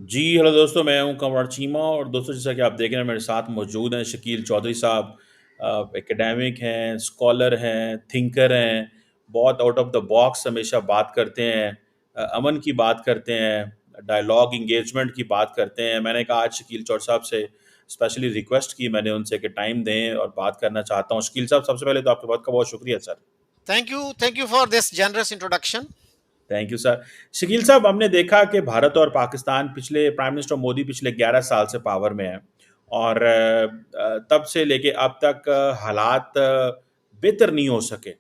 जी, hello दोस्तों, मैं हूँ कंवर चीमा और दोस्तों जैसा कि आप देख रहे हैं मेरे साथ मौजूद हैं शकील चौधरी साहब। एकेडमिक हैं, स्कॉलर हैं, थिंकर हैं, बहुत आउट ऑफ द बॉक्स हमेशा बात करते हैं। अमन की बात करते हैं, डायलॉग इंगेजमेंट की बात करते हैं। मैंने कहा आज शकील चौधरी साहब से स्पेशली रिक्वेस्ट की मैंने उनसे कि टाइम दें और बात करना चाहता हूँ। शकील साहब, सबसे पहले तो आपके बात का बहुत शुक्रिया sir. Thank you for this generous introduction. Thank you sir. Shakeel साहब, हमने देखा कि भारत और पाकिस्तान पिछले प्राइम मिनिस्टर मोदी पिछले 11 साल से पावर में है और तब से लेके अब तक हालात बेहतर नहीं हो सके।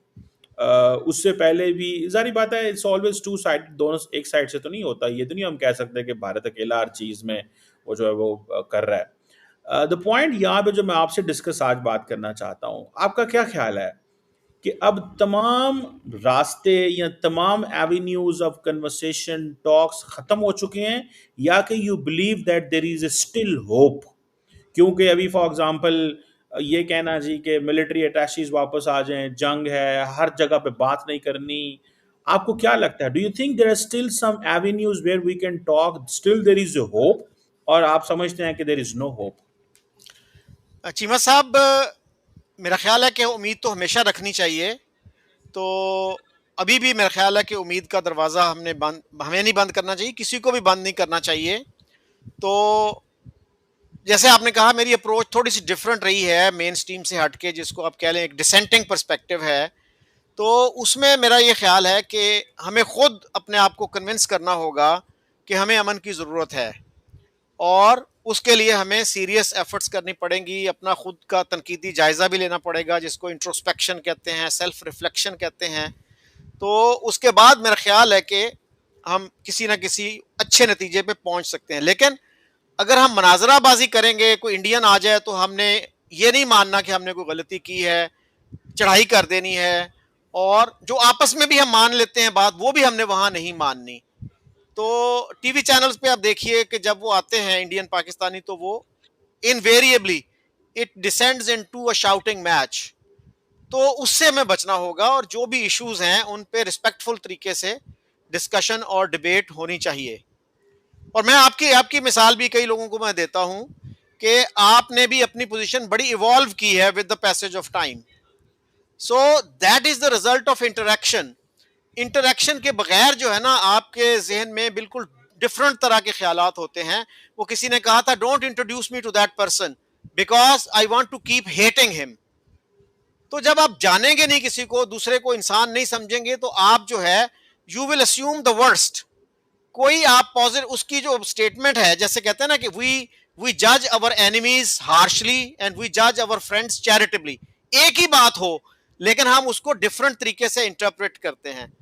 उससे पहले भी जारी बात है, इट्स ऑलवेज टू साइड, दोनों एक साइड से तो नहीं होता। ये तो नहीं हम कह सकते कि भारत अकेला हर चीज़ में वो जो है वो कर रहा है। द पॉइंट यहाँ पे जो मैं आपसे डिस्कस आज बात करना चाहता हूँ, आपका क्या ख्याल है कि अब तमाम रास्ते या तमाम एवेन्यूज ऑफ कन्वर्सेशन टॉक्स खत्म हो चुके हैं, या कि you believe that there is still hope? क्योंकि अभी फॉर एग्जांपल ये कहना जी कि मिलिट्री अटैचीज वापस आ जाएं, जंग है, हर जगह पे बात नहीं करनी। आपको क्या लगता है, do you think there are still some avenues where we can talk, still there is hope, और आप समझते हैं कि there is no hope? Cheema साहब, मेरा ख्याल है कि उम्मीद तो हमेशा रखनी चाहिए। तो अभी भी मेरा ख्याल है कि उम्मीद का दरवाज़ा हमें नहीं बंद करना चाहिए, किसी को भी बंद नहीं करना चाहिए। तो जैसे आपने कहा, मेरी अप्रोच थोड़ी सी डिफरेंट रही है मेन स्ट्रीम से हटके, जिसको आप कह लें एक डिसेंटिंग पर्सपेक्टिव है। तो उसमें मेरा ये ख्याल है कि हमें खुद अपने आप को कन्विंस करना होगा कि हमें अमन की ज़रूरत है, और उसके लिए हमें सीरियस एफर्ट्स करनी पड़ेंगी। अपना खुद का तनकीदी जायज़ा भी लेना पड़ेगा, जिसको इंट्रोस्पेक्शन कहते हैं, सेल्फ रिफ्लेक्शन कहते हैं। तो उसके बाद मेरा ख्याल है कि हम किसी ना किसी अच्छे नतीजे पे पहुंच सकते हैं। लेकिन अगर हम मनाजराबाजी करेंगे, कोई इंडियन आ जाए तो हमने ये नहीं मानना कि हमने कोई गलती की है, चढ़ाई कर देनी है। और जो आपस में भी हम मान लेते हैं बात, वो भी हमने वहां नहीं माननी। तो टीवी चैनल्स पे आप देखिए कि जब वो आते हैं इंडियन पाकिस्तानी, तो वो invariably it descends into a shouting match. तो उससे हमें बचना होगा, और जो भी इश्यूज हैं उन पे रिस्पेक्टफुल तरीके से डिस्कशन और डिबेट होनी चाहिए। और मैं आपकी आपकी मिसाल भी कई लोगों को मैं देता हूं कि आपने भी अपनी पोजीशन बड़ी इवॉल्व की है with the passage of time. So that is the result of interaction. Interaction के बगैर जो है ना, आपके जहन में बिल्कुल डिफरेंट तरह के ख्यालात होते हैं। वो किसी ने कहा था, don't introduce me to that person because I want to keep hating him. तो जब आप जानेंगे नहीं किसी को, दूसरे को इंसान नहीं समझेंगे, तो आप जो है you will assume the worst. कोई आप पॉजिटिव उसकी जो स्टेटमेंट है, जैसे कहते हैं ना कि वी जज अवर एनिमीज हार्शली एंड वी जज अवर फ्रेंड्स चैरिटेबली। एक ही बात हो, लेकिन हम उसको डिफरेंट तरीके से इंटरप्रेट करते हैं।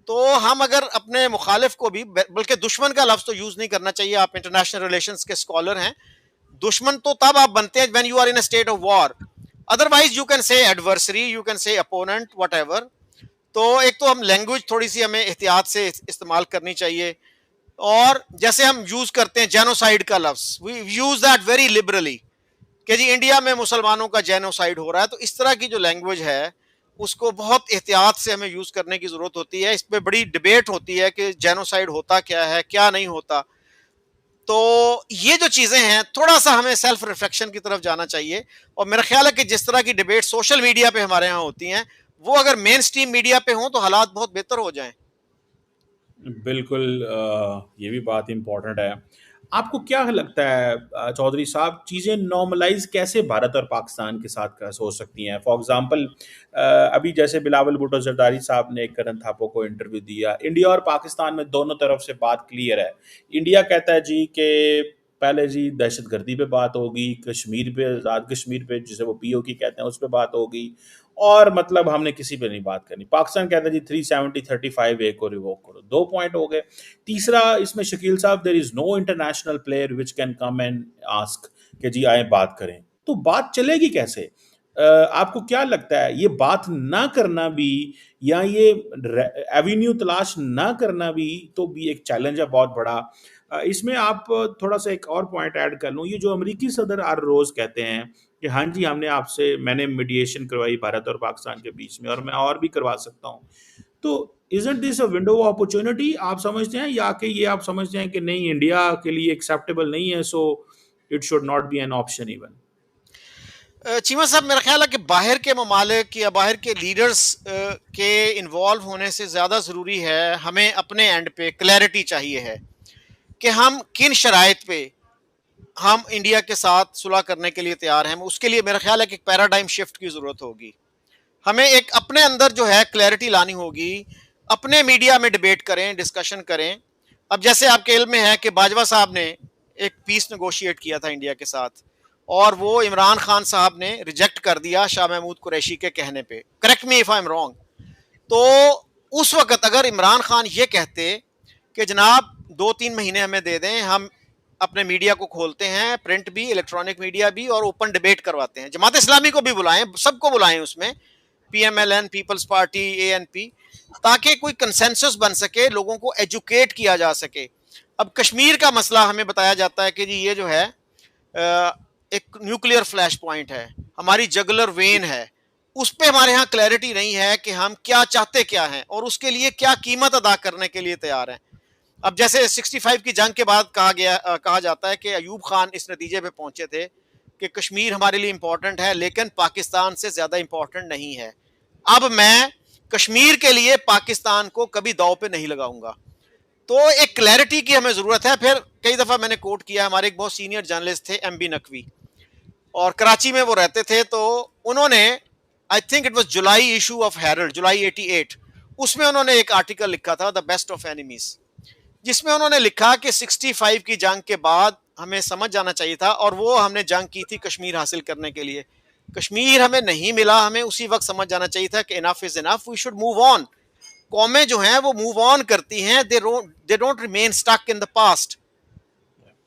तो हम अगर अपने मुखालिफ को भी, बल्कि दुश्मन का लफ्ज तो यूज नहीं करना चाहिए, आप इंटरनेशनल रिलेशंस के स्कॉलर हैं। दुश्मन तो तब आप बनते हैं when you are in a state of war. Otherwise you can say adversary, you can say opponent, whatever. तो एक तो हम लैंग्वेज थोड़ी सी हमें एहतियात से इस्तेमाल करनी चाहिए। और जैसे हम यूज करते हैं जेनोसाइड का लफ्ज, we use that very liberally कि जी इंडिया में मुसलमानों का जेनोसाइड हो रहा है। तो इस तरह की जो लैंग्वेज है, उसको बहुत एहतियात से हमें यूज करने की जरूरत होती है। इस पे बड़ी डिबेट होती है कि जेनोसाइड होता क्या है, क्या नहीं होता। तो ये जो चीजें हैं, थोड़ा सा हमें सेल्फ रिफ्लेक्शन की तरफ जाना चाहिए। और मेरा ख्याल है कि जिस तरह की डिबेट सोशल मीडिया पे हमारे यहाँ होती हैं, वो अगर मेन स्ट्रीम मीडिया पे हो तो हालात बहुत बेहतर हो जाएं। बिल्कुल, ये भी बात इम्पोर्टेंट है। आपको क्या लगता है चौधरी साहब, चीज़ें नॉर्मलाइज कैसे भारत और पाकिस्तान के साथ कैसे हो सकती हैं? फॉर एग्जांपल, अभी जैसे बिलावल भुट्टो जरदारी साहब ने करण थापा को इंटरव्यू दिया, इंडिया और पाकिस्तान में दोनों तरफ से बात क्लियर है। इंडिया कहता है जी कि पहले जी दहशतगर्दी पे बात होगी, कश्मीर पे, आज़ाद कश्मीर पे जिसे वो पीओके कहते हैं उस पर बात होगी, और मतलब हमने किसी पे नहीं बात करनी। पाकिस्तान कहता है जी 370-35 ए को रिवोक करो। 2 पॉइंट हो गए। तीसरा इसमें शकील साहब, there is no international player which can come and ask कि जी आए बात करें। तो बात चलेगी कैसे? आपको क्या लगता है, ये बात ना करना भी या ये एवेन्यू तलाश ना करना भी तो भी एक चैलेंज है बहुत बड़ा। इसमें आप थोड़ा सा एक और पॉइंट ऐड कर लूँ, ये जो अमेरिकी सदर हर रोज कहते हैं कि हाँ जी मैंने मीडिएशन करवाई भारत और पाकिस्तान के बीच में और मैं और भी करवा सकता हूँ। तो isn't this a window of opportunity, आप समझते हैं, या कि ये आप समझते हैं कि नहीं, इंडिया के लिए एक्सेप्टेबल नहीं है, so it should not be an option even? Cheema साहब, मेरा ख्याल है कि बाहर के ममालिक या बाहर के लीडर्स के इन्वॉल्व होने से ज़्यादा ज़रूरी है, हमें अपने एंड पे क्लैरिटी चाहिए है कि हम किन शराइत पे हम इंडिया के साथ सुलह करने के लिए तैयार हैं। उसके लिए मेरा ख्याल है कि एक पैराडाइम शिफ्ट की ज़रूरत होगी। हमें एक अपने अंदर जो है क्लैरिटी लानी होगी, अपने मीडिया में डिबेट करें, डिस्कशन करें। अब जैसे आपके इल्म में है कि बाजवा साहब ने एक पीस नेगोशिएट किया था इंडिया के साथ, और वो इमरान खान साहब ने रिजेक्ट कर दिया शाह महमूद कुरैशी के कहने पे। Correct me if I am wrong. तो उस वक्त अगर इमरान खान ये कहते कि जनाब 2-3 महीने हमें दे दें, हम अपने मीडिया को खोलते हैं, प्रिंट भी, इलेक्ट्रॉनिक मीडिया भी, और ओपन डिबेट करवाते हैं, जमात इस्लामी को भी बुलाएं, सबको बुलाएं उसमें, पीएमएलएन, पीपल्स पार्टी, एएनपी, ताकि कोई कंसेंसस बन सके, लोगों को एजुकेट किया जा सके। अब कश्मीर का मसला हमें बताया जाता है कि जी ये जो है एक न्यूक्लियर फ्लैश पॉइंट है, हमारी जगलर वेन है, उस पर हमारे यहाँ क्लैरिटी नहीं है कि हम क्या चाहते क्या हैं और उसके लिए क्या कीमत अदा करने के लिए तैयार हैं। अब जैसे 65 की जंग के बाद कहा जाता है कि अयूब खान इस नतीजे पे पहुंचे थे कि कश्मीर हमारे लिए इंपॉर्टेंट है लेकिन पाकिस्तान से ज्यादा इंपॉर्टेंट नहीं है। अब मैं कश्मीर के लिए पाकिस्तान को कभी दाव पे नहीं लगाऊंगा। तो एक क्लैरिटी की हमें जरूरत है। फिर कई दफा मैंने कोट किया, हमारे एक बहुत सीनियर जर्नलिस्ट थे एमबी नकवी, और कराची में वो रहते थे, तो उन्होंने, I think it was July issue of Herald, July 88, उसमें उन्होंने एक आर्टिकल लिखा था, द बेस्ट ऑफ एनिमीज, जिसमें उन्होंने लिखा कि 65 की जंग के बाद हमें समझ जाना चाहिए था, और वो हमने जंग की थी कश्मीर हासिल करने के लिए, कश्मीर हमें नहीं मिला, हमें उसी वक्त समझ जाना चाहिए था कि enough is enough, we should move on. कौमें जो हैं वो मूव ऑन करती हैं, they don't remain stuck in the past.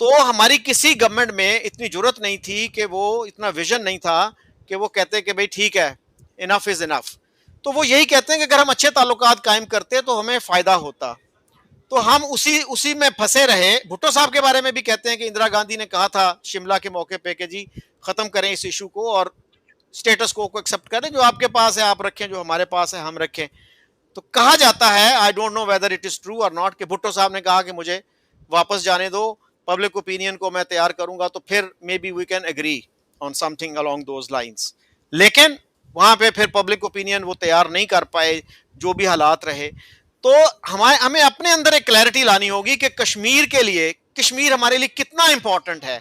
तो हमारी किसी गवर्नमेंट में इतनी जरूरत नहीं थी कि वो, इतना विजन नहीं था कि वो कहते कि भाई ठीक है, इनफ इज इनफ। तो वो यही कहते हैं कि अगर हम अच्छे ताल्लुकात कायम करते तो हमें फायदा होता। तो हम उसी उसी में फंसे रहे। भुट्टो साहब के बारे में भी कहते हैं कि इंदिरा गांधी ने कहा था शिमला के मौके पे कि जी खत्म करें इस इशू को और स्टेटस को एक्सेप्ट करें, जो आपके पास है आप रखें, जो हमारे पास है हम रखें। तो कहा जाता है, I don't know whether it is true और नॉट, कि भुट्टो साहब ने कहा कि मुझे वापस जाने दो, पब्लिक ओपिनियन को मैं तैयार करूंगा तो फिर maybe we can agree on something along those lines. लेकिन वहां पे फिर पब्लिक ओपिनियन वो तैयार नहीं कर पाए, जो भी हालात रहे। तो हमें अपने अंदर एक क्लैरिटी लानी होगी कि कश्मीर के लिए, कश्मीर हमारे लिए कितना इंपॉर्टेंट है,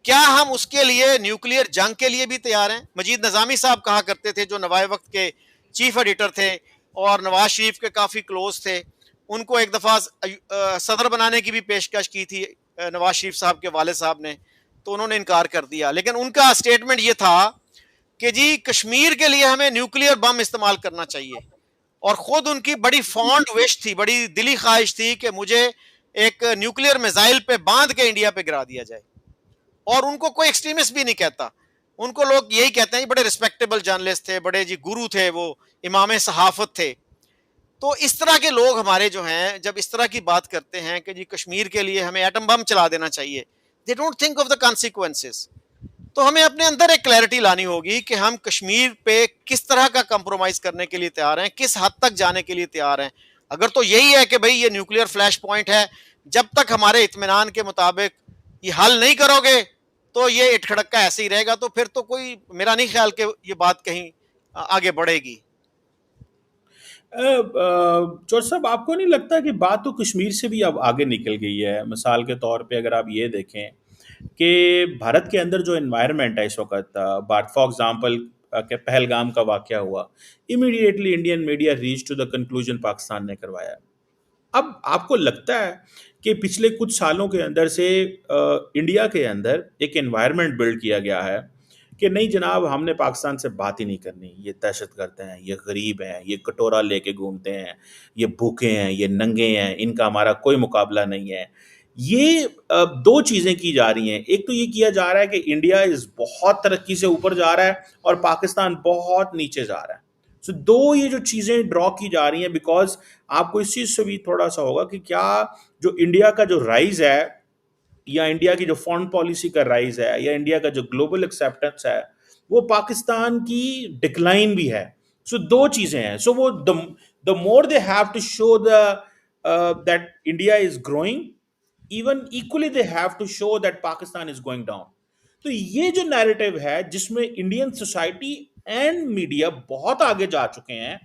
क्या हम उसके लिए न्यूक्लियर जंग के लिए भी तैयार हैं। मजीद नजामी साहब कहा करते थे, जो नवाए वक्त के चीफ एडिटर थे और नवाज शरीफ के काफी क्लोज थे, उनको एक दफा सदर बनाने की भी पेशकश की थी नवाज शरीफ साहब के वाले साहब ने, तो उन्होंने इनकार कर दिया। लेकिन उनका स्टेटमेंट ये था कि जी कश्मीर के लिए हमें न्यूक्लियर बम इस्तेमाल करना चाहिए, और खुद उनकी बड़ी फॉन्ड विश थी, बड़ी दिली ख्वाहिश थी कि मुझे एक न्यूक्लियर मिसाइल पे बांध के इंडिया पे गिरा दिया जाए। और उनको कोई एक्सट्रीमिस्ट भी नहीं कहता, उनको लोग यही कहते हैं, बड़े रिस्पेक्टेबल जर्नलिस्ट थे, बड़े जी गुरु थे, वो इमाम सहाफत थे। तो इस तरह के लोग हमारे जो हैं, जब इस तरह की बात करते हैं कि जी कश्मीर के लिए हमें एटम बम चला देना चाहिए, they don't think of the consequences. तो हमें अपने अंदर एक क्लैरिटी लानी होगी कि हम कश्मीर पे किस तरह का कंप्रोमाइज करने के लिए तैयार हैं, किस हद तक जाने के लिए तैयार हैं। अगर तो यही है कि भाई ये न्यूक्लियर फ्लैश पॉइंट है, जब तक हमारे इत्मीनान के मुताबिक ये हल नहीं करोगे तो ये इटखड़का ऐसे ही रहेगा, तो फिर तो कोई, मेरा नहीं ख्याल कि ये बात कहीं आगे बढ़ेगी। चौर साहब, आपको नहीं लगता कि बात तो कश्मीर से भी अब आगे निकल गई है? मिसाल के तौर पे अगर आप ये देखें कि भारत के अंदर जो एनवायरनमेंट है इस वक्त, बात फॉर एग्जांपल के पहलगाम का वाकया हुआ, immediately Indian media reach to the conclusion Pakistan ने करवाया। अब आपको लगता है कि पिछले कुछ सालों के अंदर से इंडिया के अंदर एक एनवायरनमेंट बिल्ड किया गया है कि नहीं जनाब, हमने पाकिस्तान से बात ही नहीं करनी, ये दहशतगर्द हैं, ये गरीब हैं, ये कटोरा लेके घूमते हैं, ये भूखे हैं, ये नंगे हैं, इनका हमारा कोई मुकाबला नहीं है। ये दो चीज़ें की जा रही हैं। एक तो ये किया जा रहा है कि इंडिया इस बहुत तरक्की से ऊपर जा रहा है और पाकिस्तान बहुत नीचे जा रहा है। सो दो ये जो चीज़ें ड्रॉ की जा रही हैं, बिकॉज आपको इस चीज़ से भी थोड़ा सा होगा कि क्या जो इंडिया का जो राइज है, या इंडिया की जो फॉरेन पॉलिसी का राइज है, या इंडिया का जो ग्लोबल एक्सेप्टेंस है, वो पाकिस्तान की डिक्लाइन भी है। सो दो चीजें हैं. सो वो the more they have to show the that India is growing, even equally they have to show that Pakistan is going down. तो ये जो नैरेटिव है जिसमें इंडियन सोसाइटी एंड मीडिया बहुत आगे जा चुके हैं,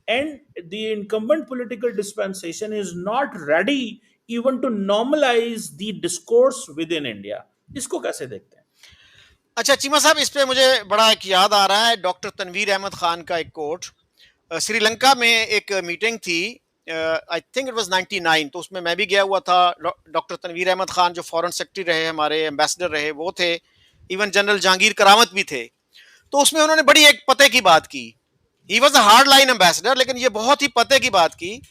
and the incumbent political dispensation is not ready even to normalise the discourse within India. इसको कैसे देखते हैं? अच्छा चीमा साहब, इस पे मुझे बड़ा एक याद आ रहा है डॉक्टर तनवीर अहमद खान का एक कोट. श्रीलंका में एक मीटिंग थी, आई थिंक इट वाज 99, तो उसमें मैं भी गया हुआ था. डॉक्टर तनवीर अहमद खान जो फॉरेन सेक्रेटरी रहे, हमारे एम्बेसडर रहे, वो थे. इवन जनरल जहांगीर करामत भी थे. तो उसमें उन्होंने बड़ी एक पते की बात की. He was a hard line ambassador, लेकिन ये बहुत ही पते की बात की.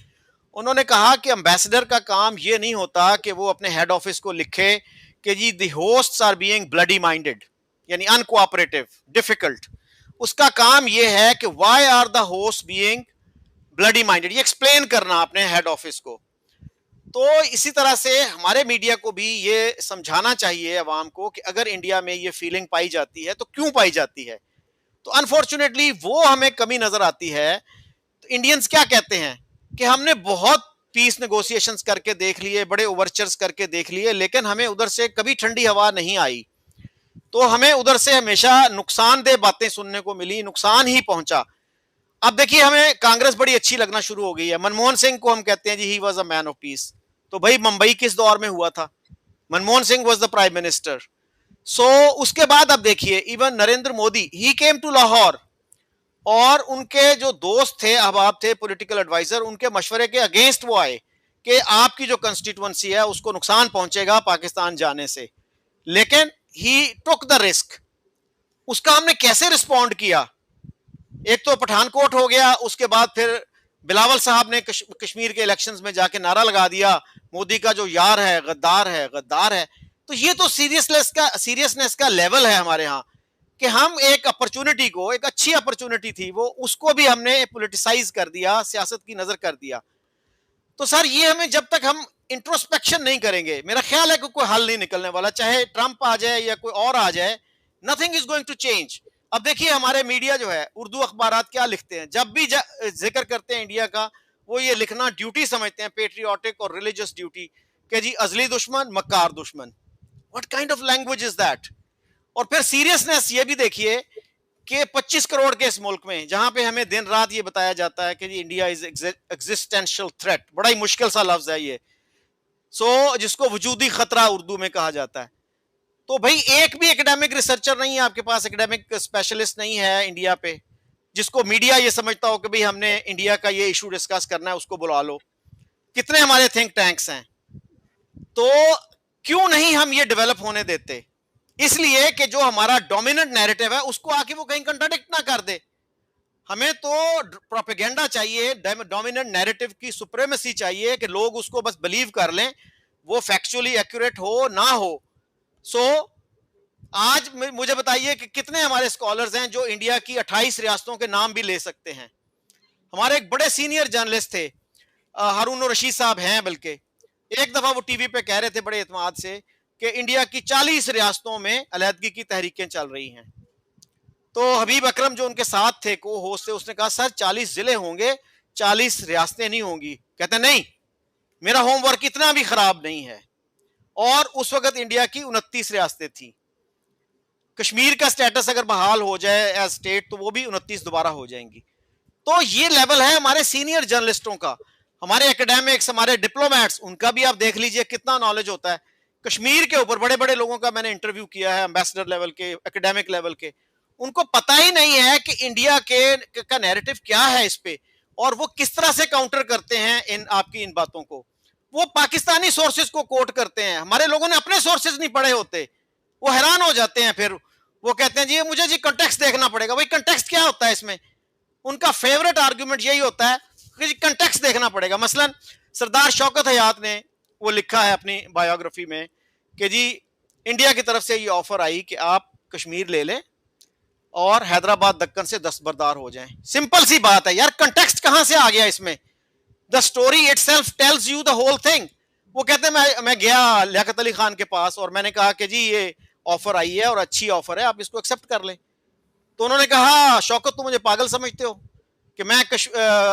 उन्होंने कहा कि एम्बेसडर का काम ये नहीं होता कि वो अपने हेड ऑफिस को लिखे कि जी the hosts are being bloody minded, यानी अनकोऑपरेटिव, डिफिकल्ट. उसका काम ये है कि why are the host being bloody minded, ये एक्सप्लेन करना अपने हेड ऑफिस को. तो इसी तरह से हमारे मीडिया को भी ये समझाना चाहिए अवाम को कि अगर इंडिया में ये फीलिंग पाई जाती है तो क्यों पाई जाती है. तो अनफॉर्चुनेटली वो हमें कमी नजर आती है. तो इंडियंस क्या कहते हैं कि हमने बहुत पीस नेगोशिएशंस करके देख लिए, बड़े ओवरचर्स करके देख लिए, लेकिन हमें उधर से कभी ठंडी हवा नहीं आई. तो हमें उधर से हमेशा नुकसानदेह बातें सुनने को मिली, नुकसान ही पहुंचा. अब देखिए हमें कांग्रेस बड़ी अच्छी लगना शुरू हो गई है. मनमोहन सिंह को हम कहते हैं जी he was a man of peace. तो भाई मुंबई किस दौर में हुआ था? Manmohan Singh was the prime minister. So उसके बाद अब देखिए even Narendra Modi, he came to Lahore, और उनके जो दोस्त थे, अहबाब थे, पॉलिटिकल एडवाइजर, उनके मशवरे के अगेंस्ट वो आए कि आपकी जो कंस्टिट्यूएंसी है उसको नुकसान पहुंचेगा पाकिस्तान जाने से. लेकिन ही टुक द रिस्क. उसका हमने कैसे रिस्पॉन्ड किया? एक तो पठानकोट हो गया, उसके बाद फिर बिलावल साहब ने कश्मीर के इलेक्शंस में जाके नारा लगा दिया मोदी का जो यार है गद्दार है, गद्दार है. तो ये तो सीरियसनेस का लेवल है हमारे यहाँ कि हम एक अपॉर्चुनिटी को, एक अच्छी अपॉर्चुनिटी थी वो, उसको भी हमने पॉलिटिसाइज कर दिया, सियासत की नजर कर दिया. तो सर ये हमें जब तक हम इंट्रोस्पेक्शन नहीं करेंगे, मेरा ख्याल है कि कोई हल नहीं निकलने वाला. चाहे ट्रंप आ जाए या कोई और आ जाए, nothing is going to change. अब देखिए हमारे मीडिया जो है, उर्दू अखबारात क्या लिखते हैं, जब भी जिक्र करते हैं इंडिया का, वो ये लिखना ड्यूटी समझते हैं, पेट्रियोटिक और रिलीजियस ड्यूटी, कि जी अजली दुश्मन, मक्कार दुश्मन. What kind of language is that? और फिर सीरियसनेस ये भी देखिए कि 25 करोड़ के इस मुल्क में, जहां पे हमें दिन रात ये बताया जाता है कि जी इंडिया इज एग्जिस्टेंशियल थ्रेट, बड़ा ही मुश्किल सा लफ्ज है ये, जिसको वजूदी खतरा उर्दू में कहा जाता है. तो भाई एक भी एकेडमिक रिसर्चर नहीं है आपके पास, एकेडमिक स्पेशलिस्ट नहीं है इंडिया पे, जिसको मीडिया ये समझता हो कि भाई हमने इंडिया का ये इशू डिस्कस करना है, उसको बुला लो. कितने हमारे थिंक टैंक्स हैं. तो क्यों नहीं हम ये डेवलप होने देते? इसलिए कि जो हमारा डोमिनेंट नैरेटिव है उसको आके वो कहीं कंट्राडिक्ट ना कर दे. हमें तो प्रोपेगेंडा चाहिए, डोमिनेंट नैरेटिव की सुप्रीमेसी चाहिए कि लोग उसको बस बिलीव कर लें, वो फैक्चुअली एक्यूरेट हो ना हो. सो आज मुझे बताइए कि कितने हमारे स्कॉलर्स हैं जो इंडिया की 28 रियासतों के नाम भी ले सकते हैं. हमारे एक बड़े सीनियर जर्नलिस्ट थे, हारून रशीद साहब हैं, बल्कि एक दफा वो टीवी पे कह रहे थे बड़े एतमाद से कि इंडिया की 40 रियासतों में अलहदगी की तहरीकें चल रही हैं. तो हबीब अकरम जो उनके साथ थे, को होस्ट थे, उसने कहा सर 40 जिले होंगे, 40 रियासतें नहीं होंगी. कहते नहीं, मेरा होमवर्क इतना भी खराब नहीं है. और उस वक्त इंडिया की 29 रियासतें थी. कश्मीर का स्टेटस अगर बहाल हो जाए एज स्टेट तो वो भी 29 दोबारा हो जाएंगी. तो ये लेवल है हमारे सीनियर जर्नलिस्टों का, हमारे एकेडमिक्स, हमारे डिप्लोमेट्स, उनका भी आप देख लीजिए कितना नॉलेज होता है कश्मीर के ऊपर. बड़े बड़े लोगों का मैंने इंटरव्यू किया है, एम्बेसडर लेवल के, एकेडमिक लेवल के. उनको पता ही नहीं है कि इंडिया के का नैरेटिव क्या है इस पे, और वो किस तरह से काउंटर करते हैं इन आपकी इन बातों को. वो पाकिस्तानी सोर्सेज को कोट करते हैं. हमारे लोगों ने अपने सोर्सेज नहीं पढ़े होते, वो हैरान हो जाते हैं. फिर वो कहते हैं जी मुझे जी कंटेक्स्ट देखना पड़ेगा. भाई कंटेक्स्ट क्या होता है इसमें? उनका फेवरेट आर्गुमेंट यही होता है कि जी कंटेक्स्ट देखना पड़ेगा. मसलन सरदार शौकत हयात ने वो लिखा है अपनी बायोग्राफी में कि जी इंडिया की तरफ से ये ऑफर आई कि आप कश्मीर ले लें और हैदराबाद दक्कन से दस्तबरदार हो जाएं. सिंपल सी बात है यार, कंटेक्स्ट कहां से आ गया इसमें? The story itself tells you the whole thing. वो कहते हैं मैं गया लियाकत अली खान के पास और मैंने कहा कि जी ये ऑफर आई है और अच्छी ऑफर है, आप इसको एक्सेप्ट कर लें. तो उन्होंने कहा शौकत तुम मुझे पागल समझते हो, कि मैं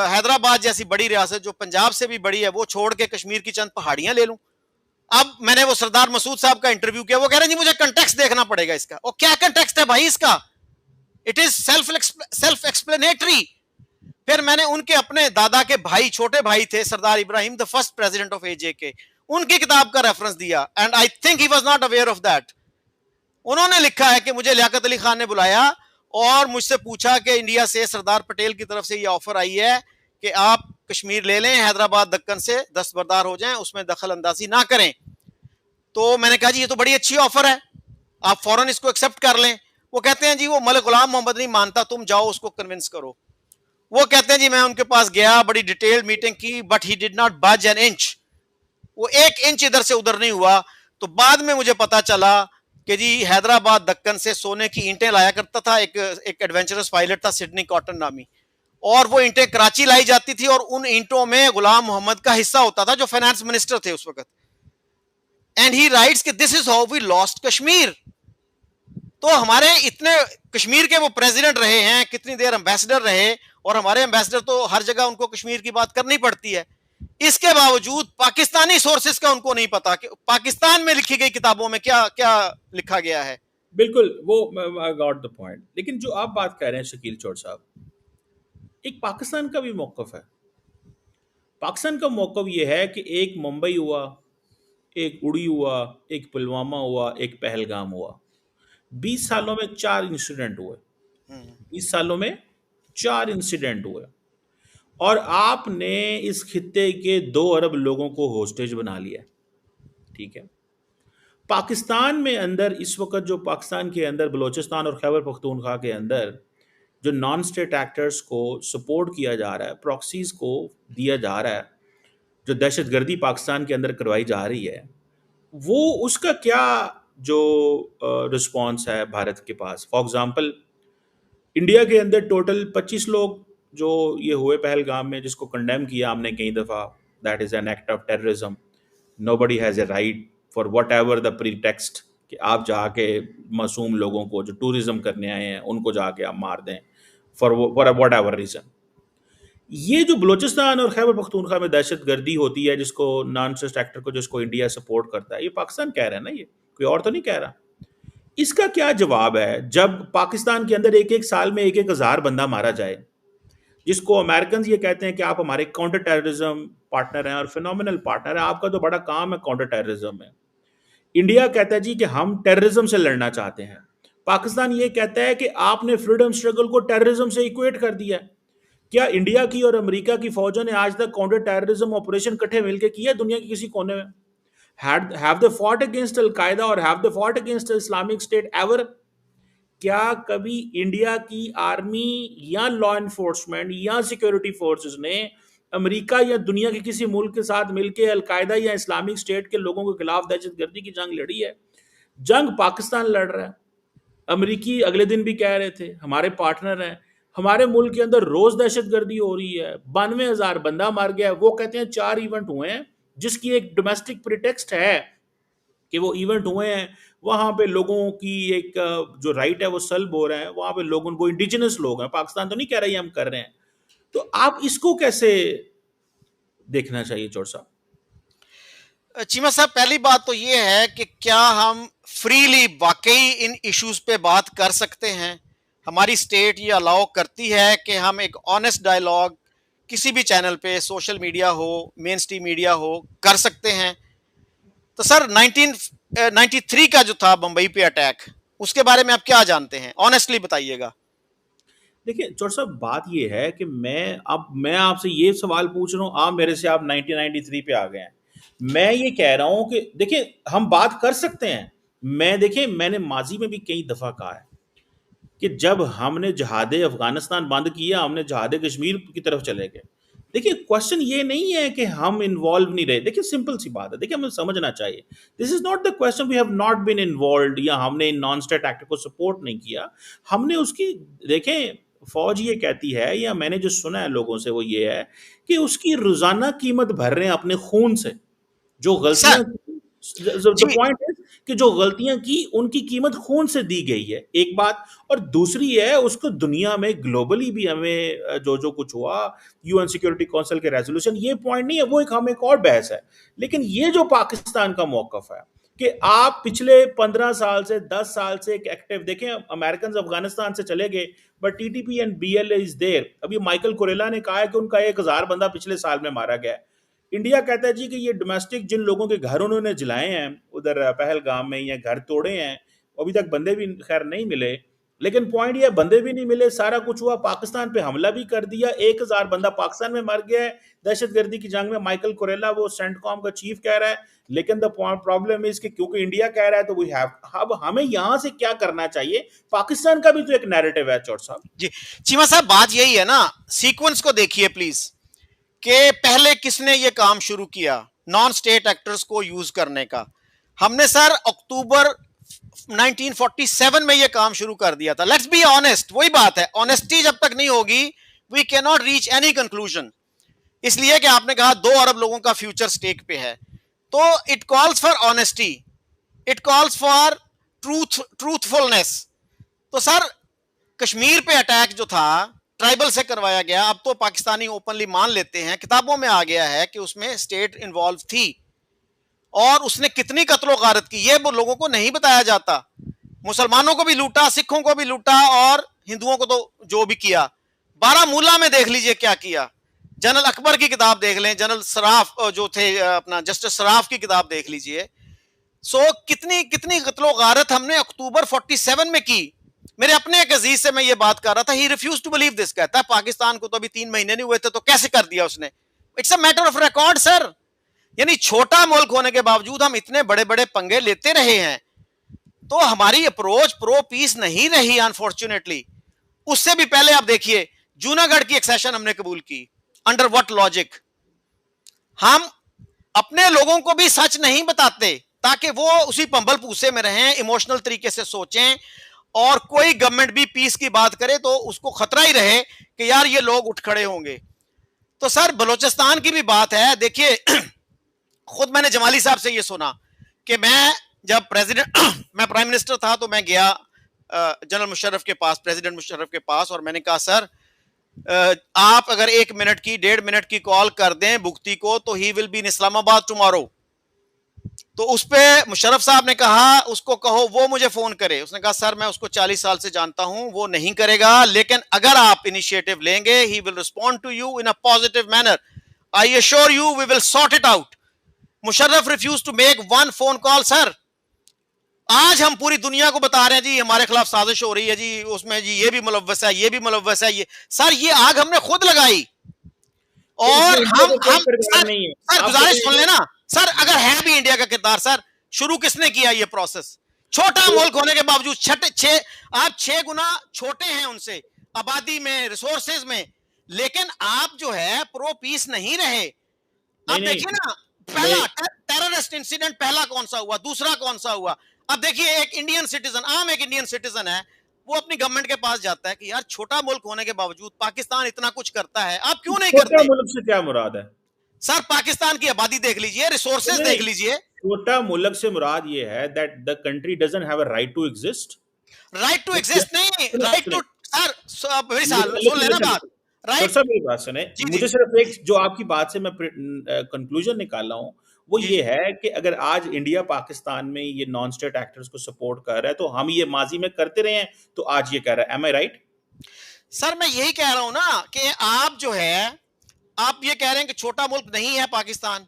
हैदराबाद जैसी बड़ी रियासत जो पंजाब से भी बड़ी है वो छोड़ के कश्मीर की चंद पहाड़ियां ले लूं। अब मैंने वो सरदार मसूद साहब का इंटरव्यू किया, वो कह रहे हैं जी मुझे कंटेक्स्ट देखना पड़ेगा इसका। और क्या कंटेक्स्ट है भाई इसका? It is self explanatory. फिर मैंने उनके अपने दादा के भाई, छोटे भाई थे Sardar Ibrahim, the first president of AJK, उनकी किताब का रेफरेंस दिया, and I think he was not aware of that. उन्होंने लिखा है कि मुझे लियाकत अली खान ने बुलाया और मुझसे पूछा कि इंडिया से सरदार पटेल की तरफ से ये ऑफर आई है कि आप कश्मीर ले लें, हैदराबाद दक्कन से दस्तबरदार हो जाएं, उसमें दखल अंदाजी ना करें। तो मैंने कहा जी ये तो बड़ी अच्छी ऑफर है, आप फौरन इसको एक्सेप्ट कर लें। वो कहते हैं जी वो मलिक गुलाम मोहम्मद नहीं मानता, तुम जाओ उसको कन्विंस करो। वो कहते हैं जी मैं उनके पास गया, बड़ी डिटेल्ड मीटिंग की, बट ही डिड नॉट बज एन इंच। वो एक इंच इधर से उधर नहीं हुआ। तो बाद में मुझे पता चला कि जी हैदराबाद दक्कन से सोने की ईंटें लाया करता था एक एडवेंचरस पायलट था सिडनी कॉटन नामी, और वो ईंटें कराची लाई जाती थी और उन ईंटों में गुलाम मोहम्मद का हिस्सा होता था जो फाइनेंस मिनिस्टर थे उस वक्त। एंड ही राइट्स कि this is how we lost Kashmir. तो हमारे इतने कश्मीर के वो प्रेसिडेंट रहे हैं, कितनी देर एम्बेसडर रहे, और हमारे एम्बेसडर तो हर जगह उनको कश्मीर की बात करनी पड़ती है। इसके बावजूद पाकिस्तानी सोर्सेस का उनको नहीं पता कि पाकिस्तान में लिखी गई किताबों में क्या क्या लिखा गया है। बिल्कुल, वो आई गॉट द पॉइंट। लेकिन जो आप बात कर रहे हैं शकील चौड़ साहब, एक पाकिस्तान का भी मौकफ है। पाकिस्तान का मौकफ ये है कि एक मुंबई हुआ, एक उड़ी हुआ, एक पुलवामा हुआ, एक पहलगाम हुआ। 20 सालों में 4 इंसिडेंट हुए। 20 सालों में 4 इंसिडेंट हुए, और आपने इस खित्ते के 2 अरब लोगों को होस्टेज बना लिया। ठीक है, पाकिस्तान में अंदर इस वक्त जो पाकिस्तान के अंदर बलोचिस्तान और खैबर पख्तूनख्वा के अंदर जो नॉन स्टेट एक्टर्स को सपोर्ट किया जा रहा है, प्रॉक्सीज को दिया जा रहा है, जो दहशत गर्दी पाकिस्तान के अंदर करवाई जा रही है, वो उसका क्या जो रिस्पॉन्स है भारत के पास? फॉर एग्जांपल, इंडिया के अंदर टोटल 25 लोग जो ये हुए पहलगाम में, जिसको कंडेम किया हमने कई दफ़ा, that is an act of terrorism. Nobody has a right for what ever the pretext कि आप जाके मासूम लोगों को जो टूरिज्म करने आए हैं उनको जाके आप मार दें फॉर वट एवर रीज़न। ये जो बलूचिस्तान और खैबर पख्तूनख्वा में दहशत गर्दी होती है, जिसको नॉन स्टेट एक्टर को, जिसको इंडिया सपोर्ट करता है, ये पाकिस्तान कह रहा है ना, ये कोई और तो नहीं कह रहा। इसका क्या जवाब है जब पाकिस्तान के अंदर एक एक साल में 1,000 बंदा मारा जाए, जिसको अमेरिकन ये कहते हैं कि आप हमारे काउंटर टेररिज्म पार्टनर हैं और फिनोमिनल पार्टनर हैं, आपका तो बड़ा काम है काउंटर टेररिज्म में। इंडिया कहता है जी कि हम टेररिज्म से लड़ना चाहते हैं। पाकिस्तान ये कहता है कि आपने फ्रीडम स्ट्रगल को टेररिज्म से इक्वेट कर दिया। क्या इंडिया की और अमेरिका की फौजों ने आज तक काउंटर टेररिज्म ऑपरेशन इकट्ठे मिलकर किया दुनिया के किसी कोने में? have they fought against Al Qaeda or have they fought against Islamic State ever? क्या कभी इंडिया की आर्मी या लॉ एनफोर्समेंट या सिक्योरिटी फोर्सेस ने अमेरिका या दुनिया के किसी मुल्क के साथ मिलकर अलकायदा या इस्लामिक स्टेट के लोगों के खिलाफ दहशतगर्दी की जंग लड़ी है? जंग पाकिस्तान लड़ रहा है। अमेरिकी अगले दिन भी कह रहे थे हमारे पार्टनर हैं, हमारे मुल्क के अंदर रोज दहशतगर्दी हो रही है, 92,000 बंदा मार गया है। वो कहते हैं 4 इवेंट हुए हैं, जिसकी एक डोमेस्टिक प्रिटेक्स्ट है कि वो इवेंट हुए हैं, वहां पे लोगों की एक जो राइट है वो सल्ब हो रहे हैं, वहां पे लोगों, वो इंडिजिनस लोग हैं, पाकिस्तान तो नहीं कह रही हम कर रहे हैं। तो आप इसको कैसे देखना चाहिए चौड़ साहब? चीमा साहब, पहली बात तो ये है कि क्या हम फ्रीली वाकई इन इश्यूज पे बात कर सकते हैं? हमारी स्टेट ये अलाउ करती है कि हम एक ऑनेस्ट डायलॉग किसी भी चैनल पे, सोशल मीडिया हो, मेन स्ट्रीम मीडिया हो, कर सकते हैं? तो सर 1993 का जो था बंबई पे अटैक, उसके बारे में आप क्या जानते हैं? ऑनेस्टली बताइएगा। देखिए चौड़ साहब, बात ये है कि मैं आपसे ये सवाल पूछ रहा हूँ, आप मेरे से आप 1993 पे आ गए हैं। मैं ये कह रहा हूँ कि देखिए हम बात कर सकते हैं। देखिए मैंने माजी में भी कई दफ़ा कहा है कि जब हमने जहाद अफगानिस्तान बंद किया, हमने जहाद कश्मीर की तरफ चले गए। देखिए क्वेश्चन ये नहीं है कि हम इन्वॉल्व नहीं रहे। देखिए सिंपल सी बात है, देखिए हमें समझना चाहिए, this is not the question we have not been involve या हमने नॉन स्टेट एक्टर को सपोर्ट नहीं किया। हमने उसकी, देखें फौज ये कहती है या मैंने जो सुना है लोगों से वो ये है कि उसकी रोजाना कीमत भर रहे हैं अपने खून से जो सर गलतियां। द जी, पॉइंट इज कि जो गलतियां की उनकी कीमत खून से दी गई है, एक बात। और दूसरी है उसको दुनिया में ग्लोबली भी हमें जो जो कुछ हुआ, यूएन सिक्योरिटी काउंसिल के रेजोल्यूशन, ये पॉइंट नहीं है, वो एक हम एक और बहस है। लेकिन ये जो पाकिस्तान का मौकफ है कि आप पिछले 15 साल से 10 साल से एक एक्टिव देखें, अमेरिकन अफगानिस्तान से चले गए, but TTP and BL is there. अभी माइकल कुरेला ने कहा है कि उनका 1,000 बंदा पिछले साल में मारा गया है। इंडिया कहता है जी कि ये डोमेस्टिक जिन लोगों के घर उन्होंने जलाए हैं उधर पहलगाम में, या घर तोड़े हैं, अभी तक बंदे भी खैर नहीं मिले। लेकिन पॉइंट ये, बंदे भी नहीं मिले, सारा कुछ हुआ, पाकिस्तान पे हमला भी कर दिया, 1,000 बंदा पाकिस्तान में मर गया है दहशतगर्दी की जंग में। माइकल कुरेला वो सेंटकॉम का चीफ कह रहा है। लेकिन द प्रॉब्लम इज कि क्योंकि इंडिया कह रहा है तो वी हैव, अब हमें यहां से क्या करना चाहिए? पाकिस्तान का भी तो एक नैरेटिव है चौट साहब जी। चीमा साहब, बात यही है ना, सीक्वेंस को देखिए प्लीज, कि पहले किसने ये काम शुरू किया नॉन स्टेट एक्टर्स को यूज करने का? हमने सर अक्टूबर 1947 में ये काम शुरू कर दिया था। लेट्स बी ऑनेस्ट, वही बात है, ऑनेस्टी जब तक नहीं होगी we can not reach any conclusion. इसलिए कि आपने कहा 2 अरब लोगों का फ्यूचर स्टेक पे है, तो it calls for honesty, it calls for truthfulness. तो सर, कश्मीर पे अटैक जो था ट्राइबल से करवाया गया, अब तो पाकिस्तानी ओपनली मान लेते हैं, किताबों में आ गया है कि उसमें स्टेट इन्वॉल्व थी, और उसने कितनी कत्लो गारत की ये वो लोगों को नहीं बताया जाता। मुसलमानों को भी लूटा, सिखों को भी लूटा, और हिंदुओं को तो जो भी किया। बारामूला में देख लीजिए क्या किया। जनरल अकबर की किताब देख लें, जनरल सराफ जो थे अपना जस्टिस सराफ की किताब देख लीजिए। सो कितनी कितनी कत्लो गारत हमने अक्टूबर 47 में की। मेरे अपने एक अजीज से मैं ये बात कर रहा था, he refuse to believe this, कहता है पाकिस्तान को तो अभी 3 महीने नहीं हुए थे तो कैसे कर दिया उसने। It's a matter of record sir. यानी छोटा मुल्क होने के बावजूद हम इतने बड़े बड़े पंगे लेते रहे हैं, तो हमारी अप्रोच प्रो पीस नहीं रही अनफॉर्चुनेटली। उससे भी पहले आप देखिए, जूनागढ़ की एक्सेशन हमने कबूल की, अंडर व्हाट लॉजिक? हम अपने लोगों को भी सच नहीं बताते ताकि वो उसी पंबल पूसे में रहें, इमोशनल तरीके से सोचें, और कोई गवर्नमेंट भी पीस की बात करे तो उसको खतरा ही रहे कि यार ये लोग उठ खड़े होंगे। तो सर, बलूचिस्तान की भी बात है, देखिए खुद मैंने जमाली साहब से ये सुना कि मैं जब प्रेसिडेंट मैं प्राइम मिनिस्टर था तो मैं गया जनरल मुशर्रफ के पास, प्रेसिडेंट मुशर्रफ के पास, और मैंने कहा सर आप अगर 1 मिनट की 1.5 मिनट की कॉल कर दें भुगती को तो he will be in Islamabad tomorrow. तो उस पे मुशर्रफ साहब ने कहा उसको कहो वो मुझे फोन करे। उसने कहा सर मैं उसको 40 साल से जानता हूं, वो नहीं करेगा, लेकिन अगर आप इनिशिएटिव लेंगे he will respond to you in a positive manner, I assure you we will sort it out. Musharraf refuse to make one phone call sir. आज हम पूरी दुनिया को बता रहे हैं जी हमारे खिलाफ साजिश हो रही है जी, उसमें जी ये भी मुलव्वस है, ये भी मुलव्वस है, ये सर ये आग हमने खुद लगाई। तो और इसमें इंडिया का कोई हम किरदार सर नहीं है, सर आप गुजारिश सुन बताइए। लेना सर, अगर है भी इंडिया का किरदार सर, शुरू किसने किया ये प्रोसेस? छोटा तो मुल्क होने के बावजूद आप 6 गुना छोटे हैं उनसे आबादी में, रिसोर्सेज में, लेकिन आप जो है प्रो पीस नहीं रहे। नहीं अब नहीं, देखिए ना, मैं पहला टेररिस्ट इंसिडेंट पहला कौन सा हुआ, दूसरा कौन सा हुआ। अब देखिए एक इंडियन सिटीजन, आम एक इंडियन सिटीजन है, वो अपनी गवर्नमेंट के पास जाता है कि यार छोटा मुल्क होने के बावजूद पाकिस्तान इतना कुछ करता है, आप क्यों नहीं छोटा करते? मुल्क से क्या मुराद है? सर पाकिस्तान की आबादी देख लीजिए, रिसोर्सेज नहीं, देख लीजिए। छोटा मुल्क से मुराद ये है that the country doesn't have a right to exist. Right to वो क्या, एग्जिस्ट नहीं, सुने राइट सुने, टू सर मेरी सुन लेना बात। Doctor right. साहब मेरी बात सुने, जी जी मुझे सिर्फ एक जो आपकी बात से मैं कंक्लूजन निकाल रहा हूँ वो जी ये जी। है कि अगर आज इंडिया पाकिस्तान में ये नॉन स्टेट एक्टर्स को सपोर्ट कर रहा है तो हम ये माजी में करते रहे हैं, तो आज ये कह रहा है, एम आई राइट? सर मैं यही कह रहा हूं ना कि आप जो है, आप ये कह रहे हैं कि छोटा मुल्क नहीं है पाकिस्तान।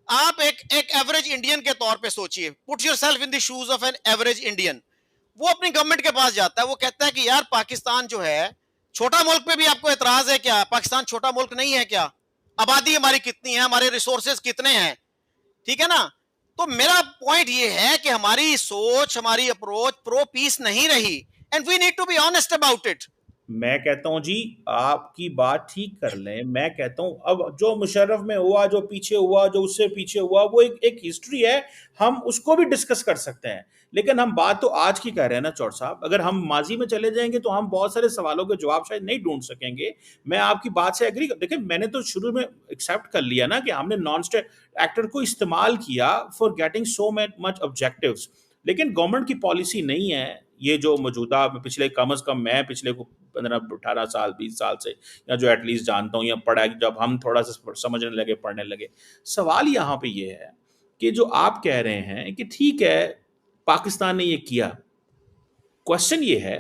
आप एक एक एवरेज इंडियन के तौर पे सोचिए, put yourself in the shoes of an average Indian. वो अपनी गवर्नमेंट के पास जाता है, वो कहता है कि यार पाकिस्तान जो है छोटा मुल्क पे भी आपको एतराज है क्या? पाकिस्तान छोटा मुल्क नहीं है क्या? आबादी हमारी कितनी है, हमारे रिसोर्सेज कितने हैं, ठीक है ना? तो मेरा पॉइंट ये है कि हमारी सोच, हमारी अप्रोच प्रो पीस नहीं रही, and we need to be honest about it. मैं कहता हूं जी, आपकी बात ठीक कर लें, मैं कहता हूं अब जो मुशर्रफ में हुआ, जो पीछे हुआ, जो उससे पीछे हुआ, वो एक हिस्ट्री है, हम उसको भी डिस्कस कर सकते हैं। लेकिन हम बात तो आज की कर रहे हैं ना चौड़ साहब, अगर हम माजी में चले जाएंगे तो हम बहुत सारे सवालों के जवाब शायद नहीं ढूंढ सकेंगे। मैं आपकी बात से एग्री, देखिए मैंने तो शुरू में एक्सेप्ट कर लिया ना कि हमने नॉन स्टेट एक्टर को इस्तेमाल किया for getting so much objectives. लेकिन गवर्नमेंट की पॉलिसी नहीं है ये जो मौजूदा पिछले कम अज़ कम मैं पिछले को 15-18 साल 20 साल से या जो एटलीस्ट जानता हूँ या पढ़ा जब हम थोड़ा सा समझने लगे पढ़ने लगे। सवाल यहाँ पे ये है कि जो आप कह रहे हैं कि ठीक है पाकिस्तान ने ये किया, क्वेश्चन ये है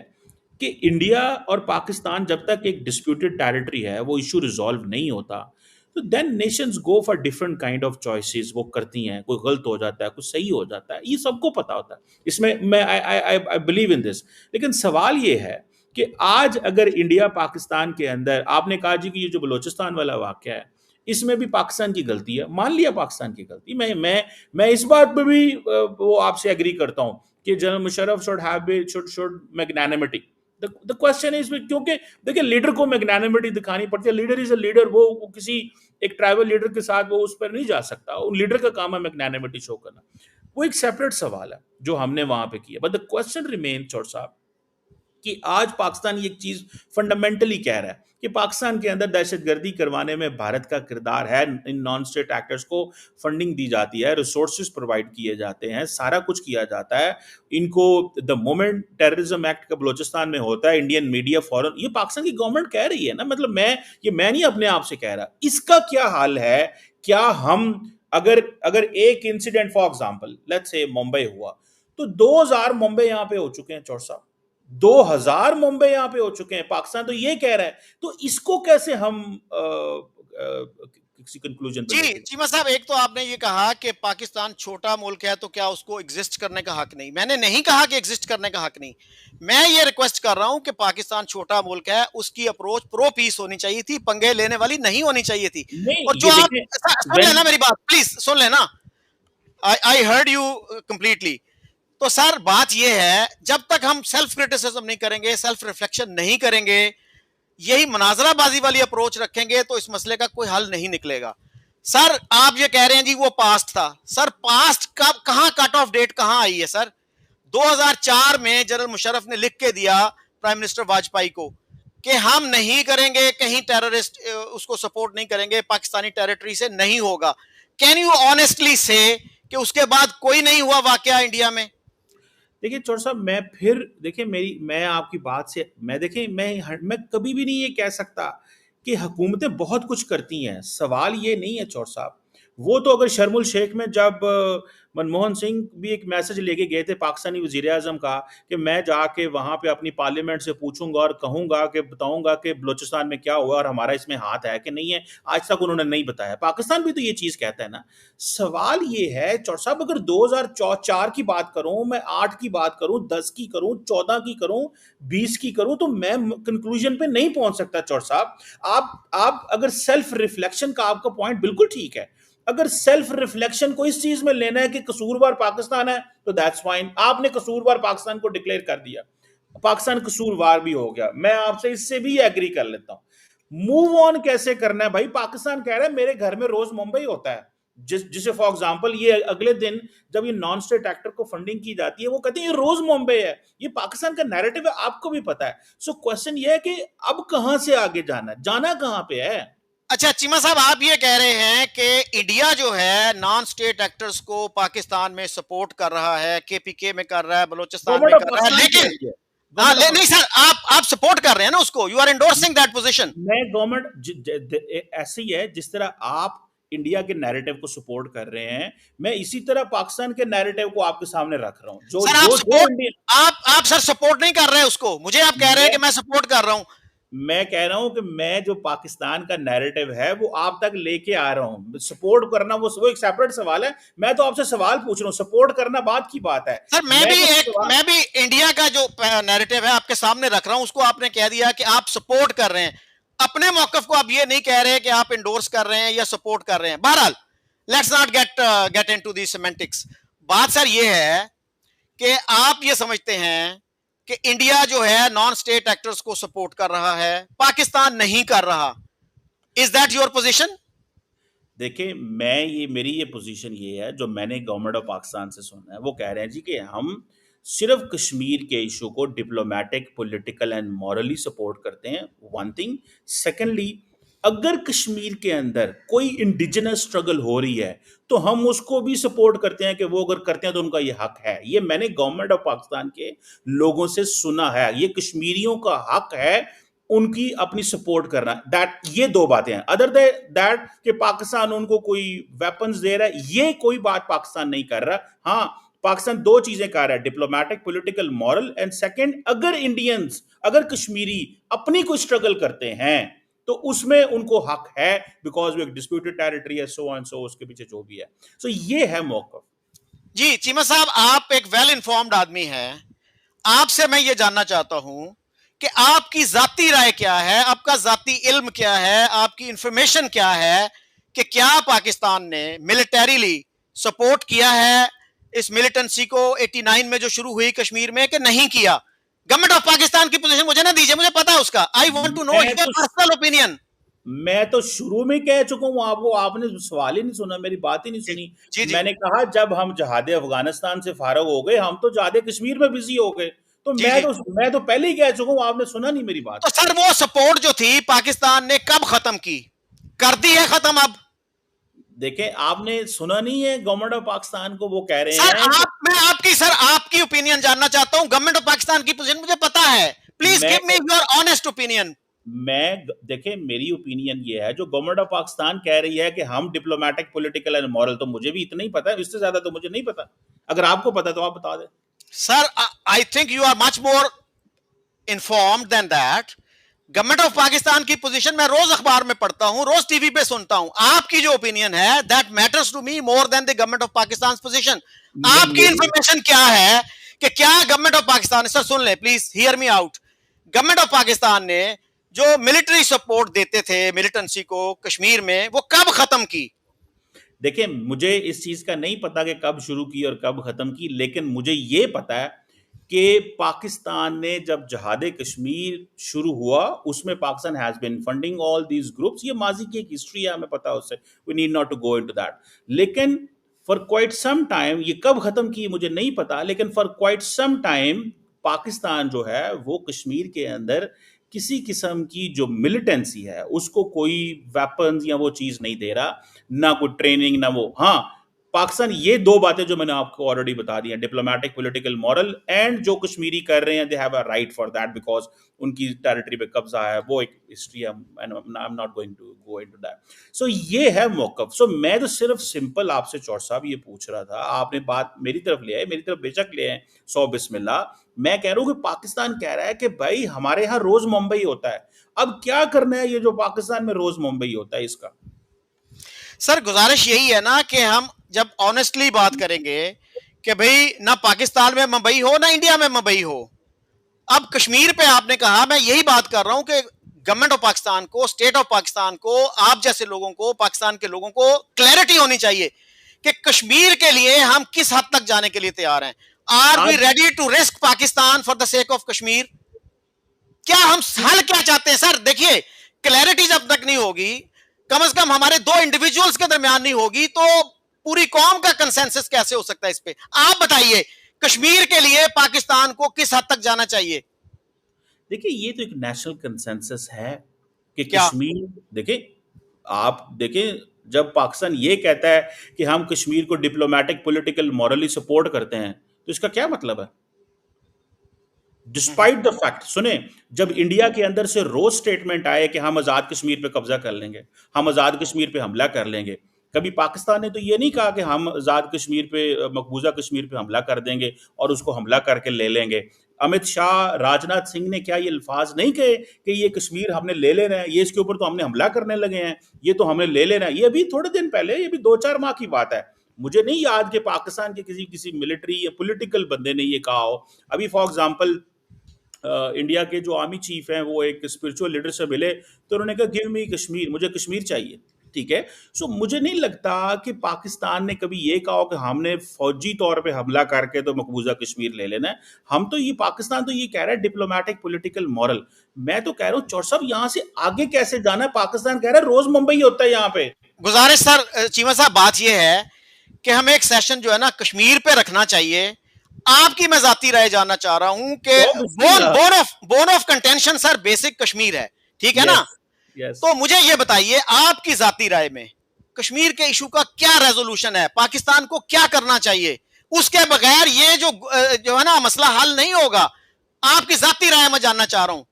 कि इंडिया और पाकिस्तान जब तक एक डिस्प्यूटेड टेरिटरी है वो इशू रिजॉल्व नहीं होता, तो then nations go for different kind of choices वो करती हैं, कोई गलत हो जाता है कुछ सही हो जाता है, ये सबको पता होता है। इसमें मैं आई बिलीव इन दिस। लेकिन सवाल ये है कि आज अगर इंडिया पाकिस्तान के अंदर आपने कहा जी कि ये जो बलोचिस्तान वाला वाक्य है इसमें भी पाकिस्तान की गलती है, मान लिया पाकिस्तान की गलती, मैं इस बात पे भी वो आपसे एग्री करता हूं कि general Musharraf should magnanimity. The question is क्योंकि देखिए लीडर को मैग्नानिमिटी दिखानी पड़ती है, लीडर इज अ लीडर, वो किसी एक ट्राइबल लीडर के साथ वो उस पर नहीं जा सकता, लीडर का काम है मैग्नानिमिटी शो करना। वो एक सेपरेट सवाल है जो हमने वहां पे किया, बट द क्वेश्चन रिमेन चौर साहब कि आज पाकिस्तान ये एक चीज फंडामेंटली कह रहा है कि पाकिस्तान के अंदर दहशतगर्दी करवाने में भारत का किरदार है, इन नॉन स्टेट एक्टर्स को फंडिंग दी जाती है, रिसोर्सेज प्रोवाइड किए जाते हैं, सारा कुछ किया जाता है इनको। द मोमेंट टेररिज्म एक्ट का बलोचिस्तान में होता है, इंडियन मीडिया फॉरन, ये पाकिस्तान की गवर्नमेंट कह रही है ना, मतलब मैं नहीं अपने आप से कह रहा, इसका क्या हाल है? क्या हम अगर अगर एक incident for example let's say Mumbai हुआ, तो 2000 मुंबई यहां पे हो चुके हैं चौर साहब, 2000 मुंबई यहां पे हो चुके हैं, पाकिस्तान तो ये कह रहा है, तो इसको कैसे हम किसी कंक्लूजन पे जी लेके? चीमा साहब, एक तो आपने ये कहा कि पाकिस्तान छोटा मुल्क है तो क्या उसको एग्जिस्ट करने का हक नहीं। मैंने नहीं कहा कि एग्जिस्ट करने का हक नहीं, मैं ये रिक्वेस्ट कर रहा हूं कि पाकिस्तान छोटा मुल्क है, उसकी अप्रोच प्रो पीस होनी चाहिए थी, पंगे लेने वाली नहीं होनी चाहिए थी। नहीं और जो ये आप देखें सुन व्हेन लेना मेरी बात, प्लीज सुन लेना, आई हर्ड यू कंप्लीटली। तो सर बात यह है, जब तक हम सेल्फ क्रिटिसिज्म नहीं करेंगे, सेल्फ रिफ्लेक्शन नहीं करेंगे, यही मुनाजराबाजी वाली अप्रोच रखेंगे, तो इस मसले का कोई हल नहीं निकलेगा। सर आप ये कह रहे हैं जी वो पास्ट था, सर पास्ट कब कहां कट ऑफ डेट कहां आई है सर? 2004 में जनरल मुशर्रफ ने लिख के दिया प्राइम मिनिस्टर वाजपेयी को कि हम नहीं करेंगे, कहीं टेररिस्ट उसको सपोर्ट नहीं करेंगे, पाकिस्तानी टेरिटरी से नहीं होगा। कैन यू ऑनेस्टली से कि उसके बाद कोई नहीं हुआ वाकया इंडिया में? देखिए चौर साहब, मैं फिर देखिए मैं आपकी बात से मैं देखिए मैं कभी भी नहीं ये कह सकता कि हुकूमतें बहुत कुछ करती हैं, सवाल ये नहीं है चौर साहब। वो तो अगर शर्मुल शेख में जब मनमोहन सिंह भी एक मैसेज लेके गए थे पाकिस्तानी वजीर आजम का कि मैं जाके वहां पे अपनी पार्लियामेंट से पूछूंगा और कहूंगा कि बताऊंगा कि बलूचिस्तान में क्या हुआ और हमारा इसमें हाथ है कि नहीं है, आज तक उन्होंने नहीं बताया। पाकिस्तान भी तो ये चीज कहता है ना। सवाल ये है चौर साहब, अगर 2004 की बात करूं, मैं 8 की बात करूं, 10 की करूं, 14 की करूं, 20 की करूं, तो मैं कंक्लूजन पे नहीं पहुंच सकता चौर साहब। आप अगर सेल्फ रिफ्लेक्शन का आपका पॉइंट बिल्कुल ठीक है, अगर सेल्फ रिफ्लेक्शन को इस चीज में लेना है कि कसूरवार पाकिस्तान है तो दैट्स फाइन, आपने कसूरवार पाकिस्तान को डिक्लेयर कर दिया, पाकिस्तान कसूरवार भी हो गया, मैं आपसे इससे भी एग्री कर लेता हूं। मूव ऑन कैसे करना है भाई? पाकिस्तान कह रहा है मेरे घर में रोज मुंबई होता है, जिसे फॉर एग्जांपल ये अगले दिन जब ये नॉन स्टेट एक्टर को फंडिंग की जाती है वो कहते हैं ये रोज मुंबई है, ये पाकिस्तान का नैरेटिव है, आपको भी पता है। सो क्वेश्चन ये है कि अब कहां से आगे जाना है, जाना कहां पे है? अच्छा चीमा साहब, आप ये कह रहे हैं कि इंडिया जो है नॉन स्टेट एक्टर्स को पाकिस्तान में सपोर्ट कर रहा है, केपीके में कर रहा है, बलूचिस्तान में गवर्नमेंट ऑफ कर रहा है, पाकिस्तान कह लेकिन रही है, हाँ गवर्नमेंट ऑफ नहीं सर, आप सपोर्ट कर रहे हैं ना उसको, you are endorsing that position. मैं गवर्नमेंट ऐसे ही है जिस तरह आप इंडिया के नैरेटिव को सपोर्ट कर रहे हैं, मैं इसी तरह पाकिस्तान के नैरेटिव को आपके सामने रख रहा हूं, जो सर आप जो जो सपोर्ट, इंडिया। आप सर सपोर्ट नहीं कर रहे हैं उसको, मुझे आप कह रहे हैं मैं कि मैं सपोर्ट कर रहा हूं। मैं कह रहा हूं कि मैं जो पाकिस्तान का नैरेटिव है वो आप तक लेके आ रहा हूं, सपोर्ट करना वो एक सेपरेट सवाल है। मैं तो आपसे सवाल पूछ रहा हूं, सपोर्ट करना बात की बात है। सर मैं जो सवाल मैं भी इंडिया का जो नैरेटिव है आपके सामने रख रहा हूं, उसको आपने कह दिया कि आप सपोर्ट कर रहे हैं, अपने मौकफ को आप ये नहीं कह रहे कि आप इंडोर्स कर रहे हैं या सपोर्ट कर रहे हैं। बहरहाल let's not get into the semantics. बात सर ये है कि आप ये समझते हैं कि इंडिया जो है नॉन स्टेट एक्टर्स को सपोर्ट कर रहा है, पाकिस्तान नहीं कर रहा, इज दैट योर पोजीशन? देखिए मेरी ये पोजीशन ये है जो मैंने गवर्नमेंट ऑफ पाकिस्तान से सुना है, वो कह रहे हैं जी कि हम सिर्फ कश्मीर के इशू को diplomatic political and morally support करते हैं, वन थिंग। सेकेंडली, अगर कश्मीर के अंदर कोई इंडिजिनस स्ट्रगल हो रही है तो हम उसको भी सपोर्ट करते हैं कि वो अगर करते हैं तो उनका ये हक है। ये मैंने गवर्नमेंट ऑफ पाकिस्तान के लोगों से सुना है, ये कश्मीरियों का हक है उनकी अपनी सपोर्ट करना। दैट ये दो बातें हैं। अदर दैट कि पाकिस्तान उनको कोई वेपन्स दे रहा है, ये कोई बात पाकिस्तान नहीं कर रहा। हाँ, पाकिस्तान दो चीजें कर रहा है, diplomatic political moral, and second, अगर इंडियंस, अगर कश्मीरी अपनी कोई स्ट्रगल करते हैं तो उसमें उनको हक है, बिकॉज वो एक डिस्प्यूटेड टेरिटरी है, सो एंड सो, उसके पीछे जो भी है। सो ये है मौका। जी चीमा साहब, आप एक वेल इन्फॉर्म्ड आदमी हैं, आपसे मैं ये जानना चाहता हूं कि आपकी जाती राय क्या है, आपका जाती इल्म क्या है, आपकी इंफॉर्मेशन क्या है कि क्या पाकिस्तान ने मिलिटरीली सपोर्ट किया है इस मिलिटेंसी को 89 में जो शुरू हुई कश्मीर में, कि नहीं किया? गवर्नमेंट ऑफ पाकिस्तान की पोजीशन मुझे ना दीजिए, मुझे पता है उसका। आई वांट टू नो मैं योर तो पर्सनल ओपिनियन। मैं तो शुरू में कह चुका हूं आपको, आपने सवाल ही नहीं सुना, मेरी बात ही नहीं जी सुनी। जी जी मैंने कहा जब हम जहादे अफगानिस्तान से फारग हो गए, हम तो जहादे कश्मीर में बिजी हो गए। तो जी जी। मैं तो पहले ही कह चुका हूं, आपने सुना नहीं मेरी बात। तो सर वो सपोर्ट जो थी पाकिस्तान ने कब खत्म की? कर दी है खत्म अब? देखें, आपने सुना नहीं है गवर्नमेंट ऑफ पाकिस्तान को वो कह रहे सर हैं कि मैं आपकी ओपिनियन जानना चाहता हूं। गवर्नमेंट ऑफ पाकिस्तान की पोजीशन मुझे पता है, प्लीज मैं give me your honest opinion. देखें, मेरी ओपिनियन ये है, जो गवर्नमेंट ऑफ पाकिस्तान कह रही है कि हम डिप्लोमेटिक पॉलिटिकल एंड मॉरल, तो मुझे भी इतना ही पता है, इससे ज्यादा तो मुझे नहीं पता। अगर आपको पता है तो आप बता दें। Sir I think you are much more informed than that. Government of Pakistan की पोजीशन मैं रोज अखबार में पढ़ता हूं, रोज टीवी पे सुनता हूं। आपकी जो ओपिनियन है that matters to me more than the government of Pakistan position. नहीं, आपकी मेरी इंफॉर्मेशन क्या है कि क्या गवर्नमेंट ऑफ पाकिस्तान, सर सुन ले please, hear me out. Government of Pakistan ने जो मिलिट्री सपोर्ट देते थे मिलिटेंसी को कश्मीर में, वो कब खत्म की? देखिए, मुझे इस चीज का नहीं पता कि कब शुरू की और कब खत्म की, लेकिन मुझे ये पता है कि पाकिस्तान ने जब जहादे कश्मीर शुरू हुआ, उसमें Pakistan has been funding all these groups. ये माजी की एक हिस्ट्री है, हमें पता है उससे, we need not to go into that. लेकिन फॉर क्वाइट सम टाइम, ये कब खत्म की मुझे नहीं पता, लेकिन for quite some time Pakistan जो है वो कश्मीर के अंदर किसी किस्म की जो मिलिटेंसी है उसको कोई वेपन्स या वो चीज नहीं दे रहा, ना कोई ट्रेनिंग, ना वो। हाँ, पाकिस्तान, ये दो बातें जो मैंने आपको ऑलरेडी बता दी हैं, डिप्लोमेटिक पॉलिटिकल मॉरल, एंड जो कश्मीरी कर रहे हैं, they have a right for that, because उनकी टेरिटरी पे कब्जा है, वो एक हिस्ट्री है, I am not going to go into that. So ये है मौकफ। सो मैं तो सिर्फ सिंपल आपसे चौर साहब ये पूछ रहा था, आपने बात मेरी तरफ ले आए, मेरी तरफ बेशक ले आए, सौ बिस्मिल्लाह। मैं कह रहा हूं कि पाकिस्तान कह रहा है कि भाई हमारे यहाँ रोज मुंबई होता है, अब क्या करना है ये जो पाकिस्तान में रोज मुंबई होता है इसका। सर गुजारिश यही है ना कि हम जब ऑनेस्टली बात करेंगे कि भाई ना पाकिस्तान में मुंबई हो ना इंडिया में मुंबई हो। अब कश्मीर पे आपने कहा, मैं यही बात कर रहा हूं कि गवर्नमेंट ऑफ पाकिस्तान को, स्टेट ऑफ पाकिस्तान को, आप जैसे लोगों को, पाकिस्तान के लोगों को क्लैरिटी होनी चाहिए कि कश्मीर के लिए हम किस हद तक जाने के लिए तैयार हैं। आर वी आज ready to risk Pakistan for the sake of Kashmir? क्या हम हल क्या चाहते हैं सर? देखिए, क्लैरिटी जब तक नहीं होगी, कम से कम हमारे दो इंडिविजुअल्स के दरमियान नहीं होगी, तो पूरी कौम का कंसेंसस कैसे हो सकता है इस पे? आप बताइए, कश्मीर के लिए पाकिस्तान को किस हद तक जाना चाहिए? देखिए, ये तो एक नेशनल कंसेंसस है कि क्या? कश्मीर, देखिए, आप देखें, जब पाकिस्तान ये कहता है कि हम कश्मीर को डिप्लोमेटिक पॉलिटिकल मॉरली सपोर्ट करते हैं, तो इसका क्या मतलब है? डिस्पाइट द फैक्ट, सुने, जब इंडिया के अंदर से रोज स्टेटमेंट आए कि हम आजाद कश्मीर पे कब्जा कर लेंगे, हम आजाद कश्मीर पे हमला कर लेंगे, कभी पाकिस्तान ने तो ये नहीं कहा कि हम आजाद कश्मीर पे, मकबूजा कश्मीर पे हमला कर देंगे और उसको हमला करके ले लेंगे। अमित शाह, राजनाथ सिंह ने क्या ये अल्फाज नहीं कहे कि ये कश्मीर हमने ले लेना है, ये इसके ऊपर तो हमने हमला करने लगे हैं, ये तो हमने ले लेना है? ये अभी थोड़े दिन पहले, ये भी 2-4 माह की बात है। मुझे नहीं याद कि पाकिस्तान के किसी किसी मिलिट्री या पॉलिटिकल बंदे ने ये कहा हो। अभी फॉर एग्जांपल इंडिया के जो आर्मी चीफ हैं वो एक स्पिरिचुअल लीडर से मिले, तो उन्होंने कहा गिव मी कश्मीर, मुझे कश्मीर चाहिए। ठीक है। सो मुझे नहीं लगता कि पाकिस्तान ने कभी ये कहा हो कि हमने फौजी तौर पे हमला करके तो मकबूजा कश्मीर ले लेना है। हम तो ये, पाकिस्तान तो ये कह रहा है डिप्लोमेटिक पॉलिटिकल मॉरल। मैं तो कह रहा हूँ चौर साहब, यहाँ से आगे कैसे जाना है? पाकिस्तान कह रहा है रोज मुंबई होता है यहाँ पे। गुजारिश सर, चीमा साहब, बात यह है कि हमें एक सेशन जो है ना कश्मीर पे रखना चाहिए। आपकी मैं जाती राय जानना चाह रहा हूं कि तो bone of contention sir basic Kashmir है, ठीक है ना? Yes, yes. तो मुझे ये बताइए, आपकी जाती राय में कश्मीर के इशू का क्या रेजोल्यूशन है, पाकिस्तान को क्या करना चाहिए? उसके बगैर ये जो है ना मसला हल नहीं होगा। आपकी जाती राय मैं जानना चाह रहा हूं।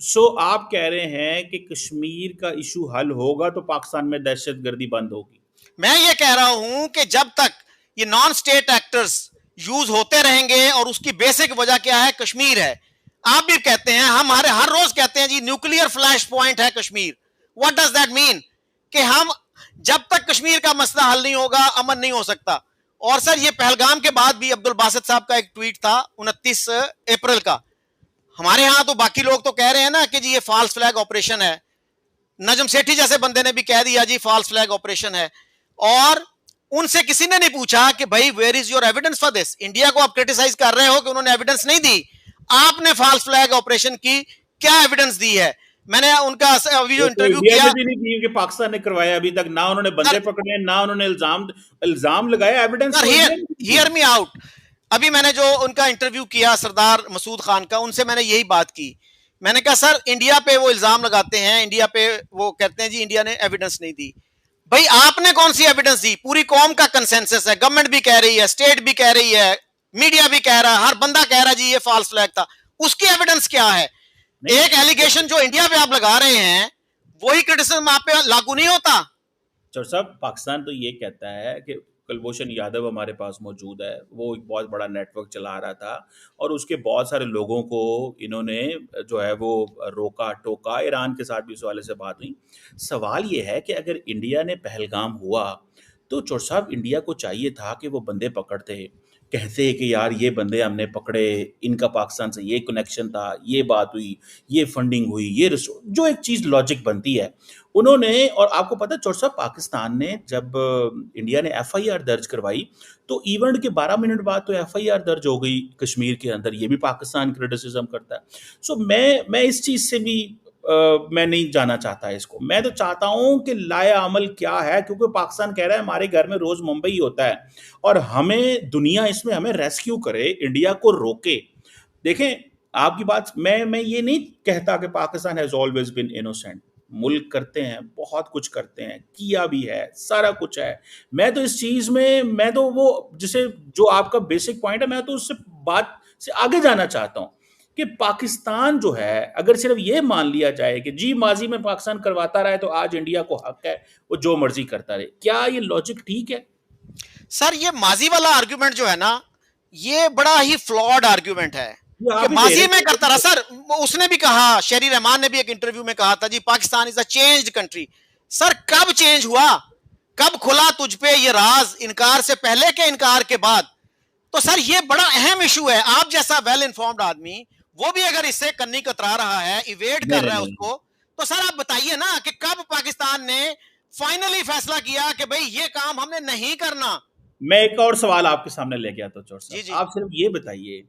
सो आप कह रहे हैं कि कश्मीर का इशू हल होगा तो पाकिस्तान में दहशतगर्दी बंद होगी? मैं ये कह रहा हूं कि जब तक ये नॉन स्टेट एक्टर्स यूज होते रहेंगे, और उसकी बेसिक वजह क्या है? कश्मीर है। आप भी कहते हैं, हम हर रोज कहते हैं जी न्यूक्लियर फ्लैश पॉइंट है Kashmir. What does that mean? कि हम जब तक कश्मीर का मसला हल नहीं होगा, अमन नहीं हो सकता। और सर, ये पहलगाम के बाद भी अब्दुल बासित साहब का एक ट्वीट था 29 अप्रैल का। हमारे यहां तो बाकी लोग तो कह रहे हैं ना कि जी ये फॉल्स फ्लैग ऑपरेशन है। नजम सेठी जैसे बंदे ने भी कह दिया जी फॉल्स फ्लैग ऑपरेशन है। और उनसे किसी ने नहीं पूछा कि भाई where is your evidence for this? India को आप क्रिटिसाइज कर रहे हो कि उन्होंने एविडेंस नहीं दी। आपने फॉल्स फ्लैग ऑपरेशन की क्या एविडेंस दी है? मैंने उनका अभी जो वो तो इंटरव्यू इंडिया किया। ने भी नहीं की कि पाकिस्तान ने करवाया अभी तक, ना उन्होंने सर बंदे पकड़े, ना उन्होंने इल्जाम इल्जाम लगाया, एविडेंस सर तो हियर इंडिया ने भी हियर दी। Me out. अभी मैंने जो उनका इंटरव्यू किया सरदार मसूद खान का, उनसे मैंने यही बात की। मैंने कहा सर, इंडिया पे वो इल्जाम लगाते हैं, इंडिया पे वो कहते हैं जी इंडिया ने एविडेंस नहीं दी। भाई आपने कौन सी एविडेंस दी? पूरी कौम का कंसेंसस है, गवर्नमेंट भी कह रही है, स्टेट भी कह रही है, मीडिया भी कह रहा है, हर बंदा कह रहा है जी ये फॉल्स फ्लैग था। उसकी एविडेंस क्या है? नहीं, एक एलिगेशन जो इंडिया पे आप लगा रहे हैं, वही क्रिटिसिज्म आप पे लागू नहीं होता? चौर साहब, पाकिस्तान तो ये कहता है कि कुलभूषण यादव हमारे पास मौजूद है, वो एक बहुत बड़ा नेटवर्क चला रहा था और उसके बहुत सारे लोगों को इन्होंने जो है वो रोका टोका। ईरान के साथ भी इस वाले से बात हुई। सवाल ये है कि अगर इंडिया ने पहलगाम हुआ तो चौर साहब इंडिया को चाहिए था कि वो बंदे पकड़ते, कहते कि यार ये बंदे हमने पकड़े, इनका पाकिस्तान से ये कनेक्शन था, ये बात हुई, ये फंडिंग हुई, ये जो एक चीज़ लॉजिक बनती है उन्होंने। और आपको पता है चौर साहब, पाकिस्तान ने जब इंडिया ने एफआईआर दर्ज करवाई तो इवेंट के 12 मिनट बाद तो एफआईआर दर्ज हो गई कश्मीर के अंदर। ये भी पाकिस्तान क्रिटिसिज्म करता है। सो मैं इस चीज़ से भी मैं नहीं जाना चाहता इसको। मैं तो चाहता हूँ कि लाया अमल क्या है, क्योंकि पाकिस्तान कह रहा है हमारे घर में रोज़ मुंबई होता है और हमें दुनिया इसमें हमें रेस्क्यू करे, इंडिया को रोके। देखें, आपकी बात, मैं ये नहीं कहता कि Pakistan has always been innocent. मुल्क करते हैं, बहुत कुछ करते हैं, किया भी है, सारा कुछ है। मैं तो इस चीज़ में, मैं तो वो जिसे जो आपका बेसिक पॉइंट है, मैं तो उससे बात से आगे जाना चाहता हूँ कि पाकिस्तान जो है, अगर सिर्फ ये मान लिया जाए कि जी माजी में पाकिस्तान करवाता रहा है तो आज इंडिया को हक है वो जो मर्जी करता रहे, क्या ये लॉजिक ठीक है? सर ये माजी वाला आर्ग्यूमेंट जो है ना, ये बड़ा ही फ्लॉड आर्ग्यूमेंट है ये कि आप ही दे माजी में रहे करता रहा। थे। सर उसने भी कहा, शेरी रहमान ने भी एक इंटरव्यू में कहा था जी Pakistan is a changed country. Sir कब चेंज हुआ? कब खुला तुझ पे ये राज, इनकार से पहले के इनकार के बाद? तो सर ये बड़ा अहम इशू है। आप जैसा वेल इन्फॉर्म्ड आदमी, वो भी अगर इससे कन्नी कतरा रहा है, इवेड नहीं कर नहीं रहा है नहीं, उसको, तो सर आप बताइए ना कि कब पाकिस्तान ने फाइनली फैसला किया कि भाई ये काम हमने नहीं करना? मैं एक और सवाल आपके सामने लेके आता हूँ चौर जी साहब। जी। आप सिर्फ ये बताइए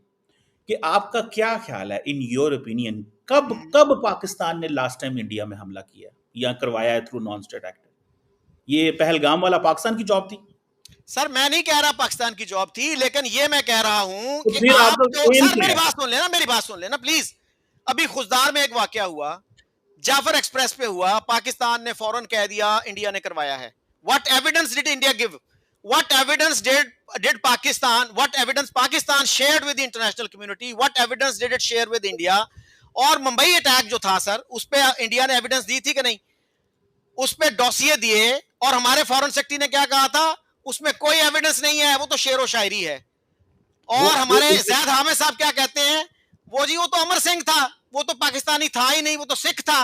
कि आपका क्या ख्याल है, इन योर ओपिनियन, कब कब पाकिस्तान ने लास्ट टाइम इंडिया में हमला किया या करवाया है थ्रू नॉन स्टेट एक्टर? ये पहलगाम वाला पाकिस्तान की जॉब थी? सर मैं नहीं कह रहा पाकिस्तान की जॉब थी, लेकिन ये मैं कह रहा हूं तो कि फिर आप आपका जो, एम सर क्या मेरी है? बात सुन लेना, मेरी बात सुन लेना प्लीज। अभी खुशदार में एक वाकया हुआ, जाफर एक्सप्रेस पे हुआ, पाकिस्तान ने फौरन कह दिया इंडिया ने करवाया है। What evidence did India give? What evidence did Pakistan, what evidence Pakistan shared with the international community? What evidence did it share with India? और मुंबई अटैक जो था सर, उस पे इंडिया ने एविडेंस दी थी कि नहीं? उस पे डॉसिए दिए, और हमारे फॉरेन सेक्रेटरी ने क्या कहा था? उसमें कोई एविडेंस नहीं है, वो तो शेर व शायरी है। वो और वो हमारे जैद हामिद साहब क्या कहते हैं? वो जी वो तो अमर सिंह था, वो तो पाकिस्तानी था ही नहीं, वो तो सिख था।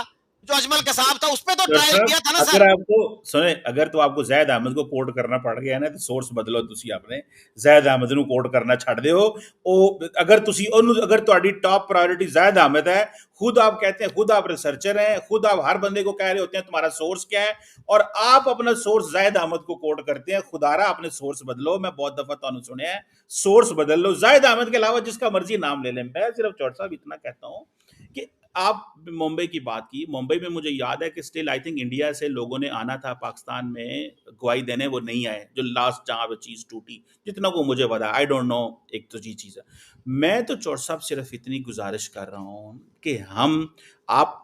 जो अजमल कसाब था, उस पर तो डॉक्टर ट्रायल साहब, किया था ना अगर सर। आपको सुने, अगर तो आपको जैद अहमद को कोट करना पड़ गया ना तो सोर्स बदलो। ਤੁਸੀਂ ਆਪਣੇ ਜ਼ੈਦ ਅਹਿਮਦ ਨੂੰ ਕੋਟ ਕਰਨਾ ਛੱਡ ਦਿਓ। ਉਹ अगर ਤੁਸੀਂ ਉਹਨੂੰ, अगर ਤੁਹਾਡੀ टॉप प्रायोरिटी जैद अहमद है, खुद आप कहते हैं, खुद आप रिसर्चर हैं, खुद आप हर बंदे को कह रहे होते हैं तुम्हारा सोर्स क्या है, और आप अपना सोर्स जैद अहमद को कोट करते हैं। खुदारा अपने सोर्स बदलो। मैं बहुत दफा ਤੁਹਾਨੂੰ सुने हैं, सोर्स बदल लो। जैद अहमद के अलावा जिसका मर्जी नाम ले लें। मैं सिर्फ चौट साहब इतना कहता हूँ कि आप मुंबई की बात की, मुंबई में मुझे याद है कि स्टिल आई थिंक इंडिया से लोगों ने आना था पाकिस्तान में गवाही देने, वो नहीं आए। जो लास्ट जहाँ पे चीज़ टूटी, जितना को मुझे पता, आई डोंट नो। एक तो जी चीज़ है। मैं तो चौर साहब सिर्फ इतनी गुजारिश कर रहा हूँ कि हम, आप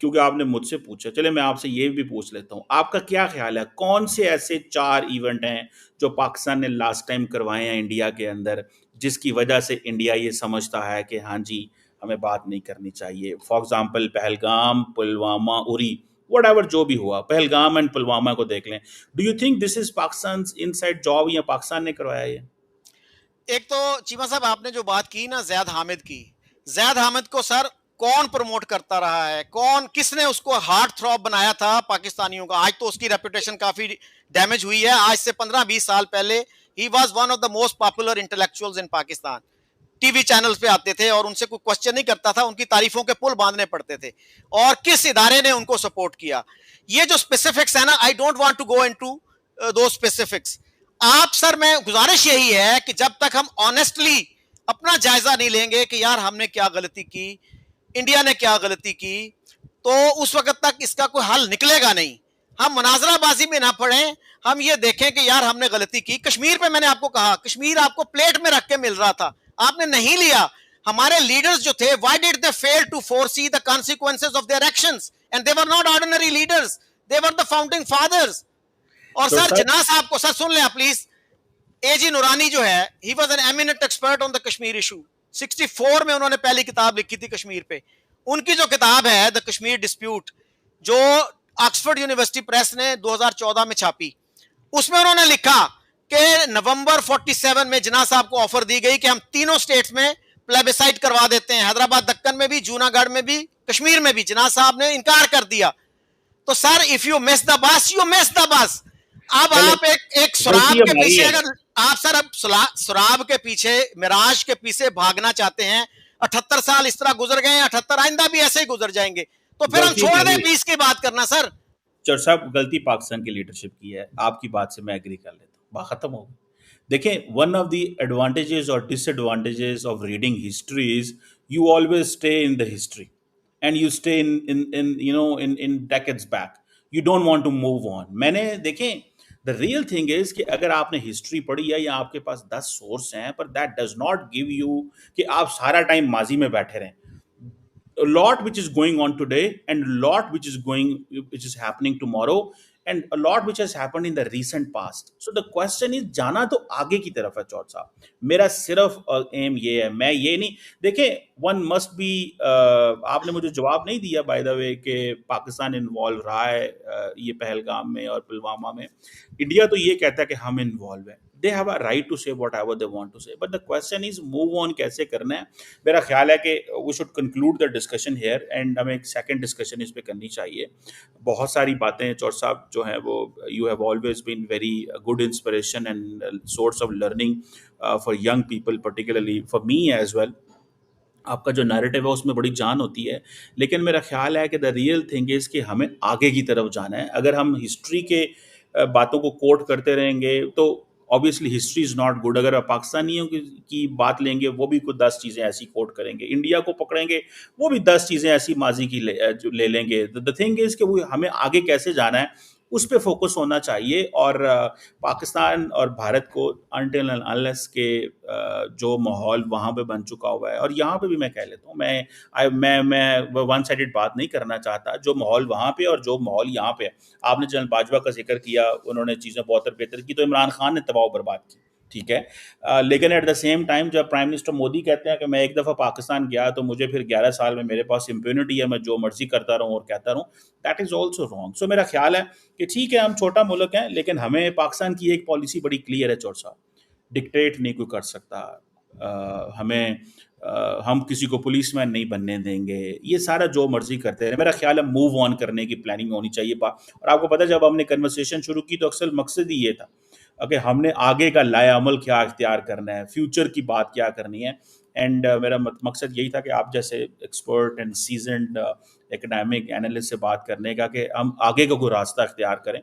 क्योंकि आपने मुझसे पूछा, चले मैं आपसे ये भी पूछ लेता हूँ, आपका क्या ख्याल है कौन से ऐसे 4 इवेंट हैं जो पाकिस्तान ने लास्ट टाइम करवाए हैं इंडिया के अंदर, जिसकी वजह से इंडिया ये समझता है कि हाँ जी, हमें बात नहीं करनी चाहिए? For example Pahalgam, Pulwama, Uri, what ever जो भी हुआ, पहलगाम एंड पुलवामा को देख लें। Do you think this is Pakistan inside job या पाकिस्तान ने करवाया ये? एक तो चीमा साहब आपने जो बात की ना जैद हामिद की, जैद हामिद को सर कौन प्रमोट करता रहा है, कौन किसने उसको हार्ट थ्रॉब बनाया था पाकिस्तानियों का? आज तो उसकी रेपुटेशन काफी डैमेज हुई है। आज से 15-20 साल पहले he was one of the most popular intellectuals in Pakistan. TV channels पे आते थे और उनसे कोई क्वेश्चन नहीं करता था, उनकी तारीफों के पुल बांधने पड़ते थे। और किस इदारे ने उनको सपोर्ट किया, ये जो स्पेसिफिक्स है ना, I don't want to go into those specifics. आप सर, मैं गुजारिश यही है कि जब तक हम ऑनेस्टली अपना जायजा नहीं लेंगे कि यार हमने क्या गलती की, इंडिया ने क्या गलती की, तो उस वक्त तक इसका कोई हल निकलेगा नहीं। हम मुनाजराबाजी में ना पड़े, हम ये देखें कि यार हमने गलती की। कश्मीर पे मैंने आपको कहा, कश्मीर आपको प्लेट में रख के मिल रहा था, आपने नहीं लिया। हमारे लीडर्स जो थे, why did they fail to foresee the consequences of their actions? And they were not ordinary leaders, they were the founding fathers. और तो सर सर, जिन्ना साहब को, सर सुन लें प्लीज, एजी नूरानी जो है, he was an eminent expert on the Kashmir issue. 64 में उन्होंने पहली किताब लिखी थी कश्मीर पे। उनकी जो किताब है द कश्मीर डिस्प्यूट, जो ऑक्सफोर्ड यूनिवर्सिटी प्रेस ने 2014 में छापी, उसमें उन्होंने लिखा कि नवंबर 47 में जिन्ना साहब को ऑफर दी गई कि हम तीनों स्टेट्स में प्लेबिसाइट करवा देते हैं, हैदराबाद दक्कन में भी, जूनागढ़ में भी, कश्मीर में भी। जिन्ना साहब ने इनकार कर दिया। तो sir if you miss the bus, you miss the bus. अब चले, आप एक सुराब गलती के हमारी पीछे, है। अगर आप सर अब सुराब के पीछे, मिराज के पीछे भागना चाहते हैं, 78 साल इस तरह गुजर गए हैं, 78 आइंदा भी ऐसे ही गुजर जाएंगे, तो फिर हम गलती छोड़ दें हमारी है पीस की बात करना सर। चर साहब, गलती पाकिस्तान की लीडरशिप की है, आपकी बात से मैं एग्री कर लेता हूँ, बात खत्म हो गई। देखें, वन ऑफ द एडवांटेजेस और disadvantages of reading history is you always stay in the history and you stay in in decades back. You don't want to move on. मैंने देखें, द रियल थिंग इज कि अगर आपने history पढ़ी है या आपके पास 10 सोर्स हैं, पर that does not give you कि आप सारा टाइम माजी में बैठे रहें। A lot which is going on today and a lot which is happening tomorrow, and a lot which has happened in the recent past. So the question is, जाना तो आगे की तरफ है चौथ साहब। मेरा सिर्फ एम ये है, मैं ये नहीं, देखें, वन मस्ट बी, आपने मुझे जवाब नहीं दिया बाय द वे कि पाकिस्तान इन्वॉल्व रहा है ये पहलगाम में और पुलवामा में। इंडिया तो ये कहता है कि हम इन्वॉल्व हैं, they have a right to say whatever they want to say, but the question is move on कैसे करना है। मेरा ख्याल है कि we should conclude the discussion here and हमें एक सेकंड डिस्कशन इस पे करनी चाहिए। बहुत सारी बातें चौर साहब जो हैं वो, you have always been very good inspiration and source of learning for young people, particularly for me as well. आपका जो नैरेटिव है उसमें बड़ी जान होती है, लेकिन मेरा ख्याल है कि द रियल थिंग इज़ कि हमें आगे की तरफ जाना है। अगर हम हिस्ट्री के बातों को कोट करते रहेंगे तो obviously history is not good. अगर आप पाकिस्तानियों की बात लेंगे, वो भी कुछ 10 चीज़ें ऐसी कोट करेंगे, इंडिया को पकड़ेंगे, वो भी 10 चीज़ें ऐसी माजी की जो ले लेंगे। द थिंग इज़ कि वो हमें आगे कैसे जाना है उस पे फोकस होना चाहिए। और पाकिस्तान और भारत को अनटिल एंड अनलेस के जो माहौल वहाँ पे बन चुका हुआ है, और यहाँ पे भी मैं कह लेता हूँ, मैं वन साइडेड बात नहीं करना चाहता। जो माहौल वहाँ पे और जो माहौल यहाँ पे है, आपने जनरल बाजवा का जिक्र किया, उन्होंने चीज़ें बहुत बेहतर की, तो इमरान खान ने तबाह बर्बाद की, ठीक है। लेकिन एट द सेम टाइम जब प्राइम मिनिस्टर मोदी कहते हैं कि मैं एक दफ़ा पाकिस्तान गया तो मुझे फिर 11 साल में मेरे पास इम्प्यूनिटी है, मैं जो मर्जी करता रहूँ और कहता रहूँ, दैट इज़ ऑल्सो रॉन्ग। सो मेरा ख्याल है कि ठीक है, हम छोटा मुल्क हैं, लेकिन हमें पाकिस्तान की एक पॉलिसी बड़ी क्लियर है चौर साहब, डिक्टेट नहीं कोई कर सकता, हम किसी को पुलिसमैन नहीं बनने देंगे, ये सारा जो मर्जी करते हैं। मेरा ख्याल है मूव ऑन करने की प्लानिंग होनी चाहिए। और आपको पता है जब हमने कन्वर्सेशन शुरू की तो अक्सर मकसद ही ये था कि हमने आगे का लाया अमल क्या इख्तियार करना है, फ्यूचर की बात क्या करनी है। एंड मेरा मकसद यही था कि आप जैसे expert and seasoned academic analyst से बात करने का कि हम आगे का कोई रास्ता इख्तियार करें।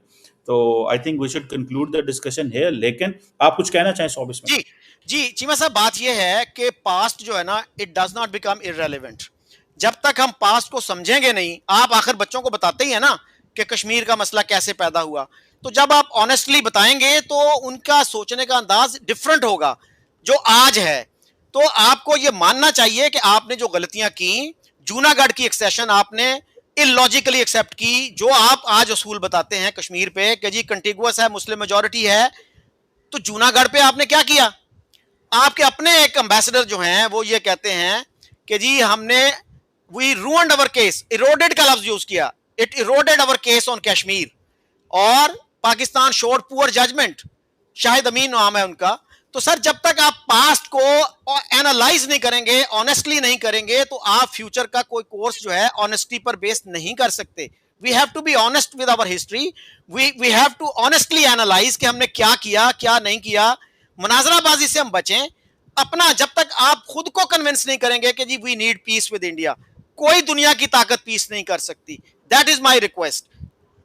तो I think we should conclude the discussion here. लेकिन आप कुछ कहना चाहें 120 में? जी जी चीमा साहब, बात यह है कि पास्ट जो है ना, it does not become irrelevant जब तक हम पास्ट को समझेंगे नहीं। आप आखिर बच्चों को बताते ही है ना कि कश्मीर का मसला कैसे पैदा हुआ, तो जब आप ऑनेस्टली बताएंगे तो उनका सोचने का अंदाज डिफरेंट होगा जो आज है। तो आपको यह मानना चाहिए कि आपने जो गलतियां की, जूनागढ़ की एक्सेशन आपने इलॉजिकली एक्सेप्ट की। जो आप आज असूल बताते हैं कश्मीर पे कि जी कंटिगुअस है, मुस्लिम मेजोरिटी है, तो जूनागढ़ पे आपने क्या किया? आपके अपने एक एम्बेसडर जो हैं वो ये कहते हैं कि जी हमने we ruined our case, eroded का लफ्ज यूज किया, it eroded our case on Kashmir, और Pakistan showed poor judgement. Shahid Amin नाम है उनका। तो सर जब तक आप पास्ट को एनालाइज नहीं करेंगे, ऑनेस्टली नहीं करेंगे, तो आप फ्यूचर का कोई कोर्स जो है ऑनेस्टी पर बेस्ड नहीं कर सकते। We have to be honest with our history, we have to honestly analyse कि हमने क्या किया क्या नहीं किया। मुनाजराबाजी से हम बचें। अपना जब तक आप खुद को कन्विंस नहीं करेंगे कि जी we need peace with India, कोई दुनिया की ताकत पीस नहीं कर सकती। That is my request.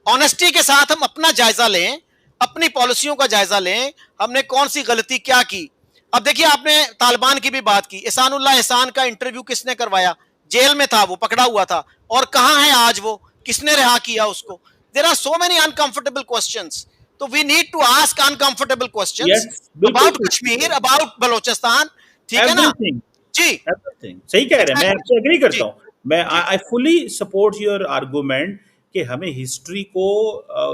Honesty के साथ हम अपना जायजा लें, अपनी पॉलिसियों का जायजा लें, हमने कौन सी गलती क्या की। अब देखिए आपने तालिबान की भी बात की, एहसानुल्लाह एहसान का इंटरव्यू किसने करवाया? जेल में था वो, पकड़ा हुआ था, और कहां है आज वो? किसने रिहा किया उसको? There are so many uncomfortable questions, तो we need to ask uncomfortable questions yes, बिल्कुल अबाउट कश्मीर, अबाउट बलोचिस्तान। ठीक है ना? एवरीथिंग, जी एवरीथिंग सही कह रहे हैं, मैं एग्जैक्टली। आपसे एग्री करता जी हूँ। मैं जी I fully support your argument कि हमें हिस्ट्री को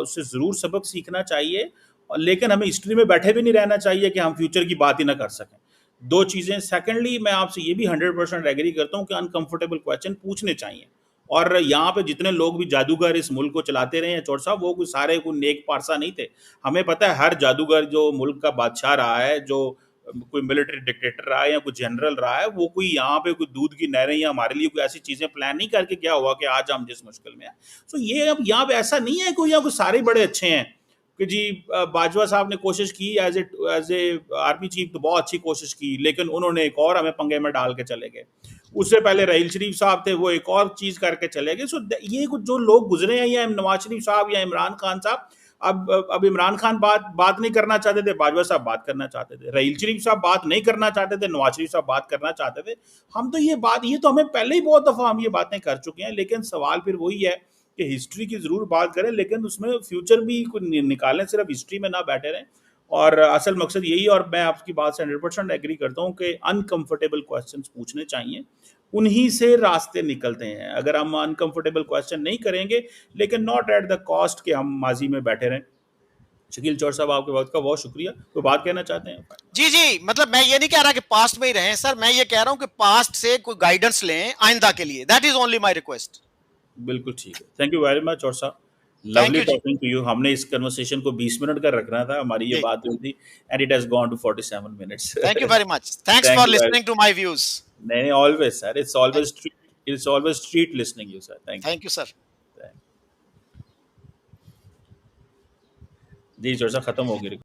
उससे ज़रूर सबक सीखना चाहिए, लेकिन हमें हिस्ट्री में बैठे भी नहीं रहना चाहिए कि हम फ्यूचर की बात ही ना कर सकें। दो चीज़ें। सेकेंडली, मैं आपसे ये भी 100% एग्री करता हूँ कि अनकंफर्टेबल क्वेश्चन पूछने चाहिए। और यहाँ पे जितने लोग भी जादूगर इस मुल्क को चलाते रहे हैं चौर साहब, वो कोई सारे कोई नेक पारसा नहीं थे। हमें पता है हर जादूगर जो मुल्क का बादशाह रहा है, जो कोई मिलिट्री डिक्टेटर रहा है या कोई जनरल रहा है, वो कोई यहाँ पे कोई दूध की नहरें या हमारे लिए कोई ऐसी चीजें प्लान नहीं करके क्या हुआ कि आज हम जिस मुश्किल में हैं। सो ये अब यहाँ पे ऐसा नहीं है कोई यहाँ कोई सारे बड़े अच्छे हैं कि जी बाजवा साहब ने कोशिश की एज ए आर्मी चीफ, तो बहुत अच्छी कोशिश की, लेकिन उन्होंने एक और हमें पंगे में डाल के चले गए। उससे पहले रहील शरीफ साहब थे, वो एक और चीज करके चले गए। सो ये कुछ जो लोग गुजरे हैं, या नवाज शरीफ साहब या इमरान खान साहब, अब इमरान खान बात नहीं करना चाहते थे, बाजवा साहब बात करना चाहते थे, रहील शरीफ साहब बात नहीं करना चाहते थे, नवाज शरीफ साहब बात करना चाहते थे। हम तो ये तो हमें पहले ही बहुत दफा हम ये बातें कर चुके हैं, लेकिन सवाल फिर वही है कि हिस्ट्री की जरूर बात करें, लेकिन उसमें फ्यूचर भी कुछ निकालें, सिर्फ हिस्ट्री में ना बैठे रहें। और असल मकसद यही, और मैं आपकी बात से 100% एग्री करता हूँ कि अनकंफर्टेबल क्वेश्चंस पूछने चाहिए, उन्हीं से रास्ते निकलते हैं। अगर हम अनकंफर्टेबल क्वेश्चन नहीं करेंगे, लेकिन नॉट एट द कॉस्ट कि हम माजी में बैठे रहें। शकील चौर साहब, आपके बात का बहुत शुक्रिया। कोई बात कहना चाहते हैं? जी जी, मतलब मैं ये नहीं कह रहा कि पास्ट में ही रहें सर, मैं ये कह रहा हूं कि पास्ट से कोई गाइडेंस लें आइंदा के लिए। That is only my request. बिल्कुल ठीक है। थैंक यू वेरी मच और साहब, थैंक लवली यू जी। Talking to you. हमने इस कन्वर्सेशन को 20 मिनट का रखना था, हमारी ये जी बात हुई थी, and it has gone to 47 minutes. Thank you very much, thanks thank for you very. Listening to my views. नहीं, always sir, it's always treat listening you sir. Thank you. Thank you sir. जी चौर साहब, खत्म हो गई।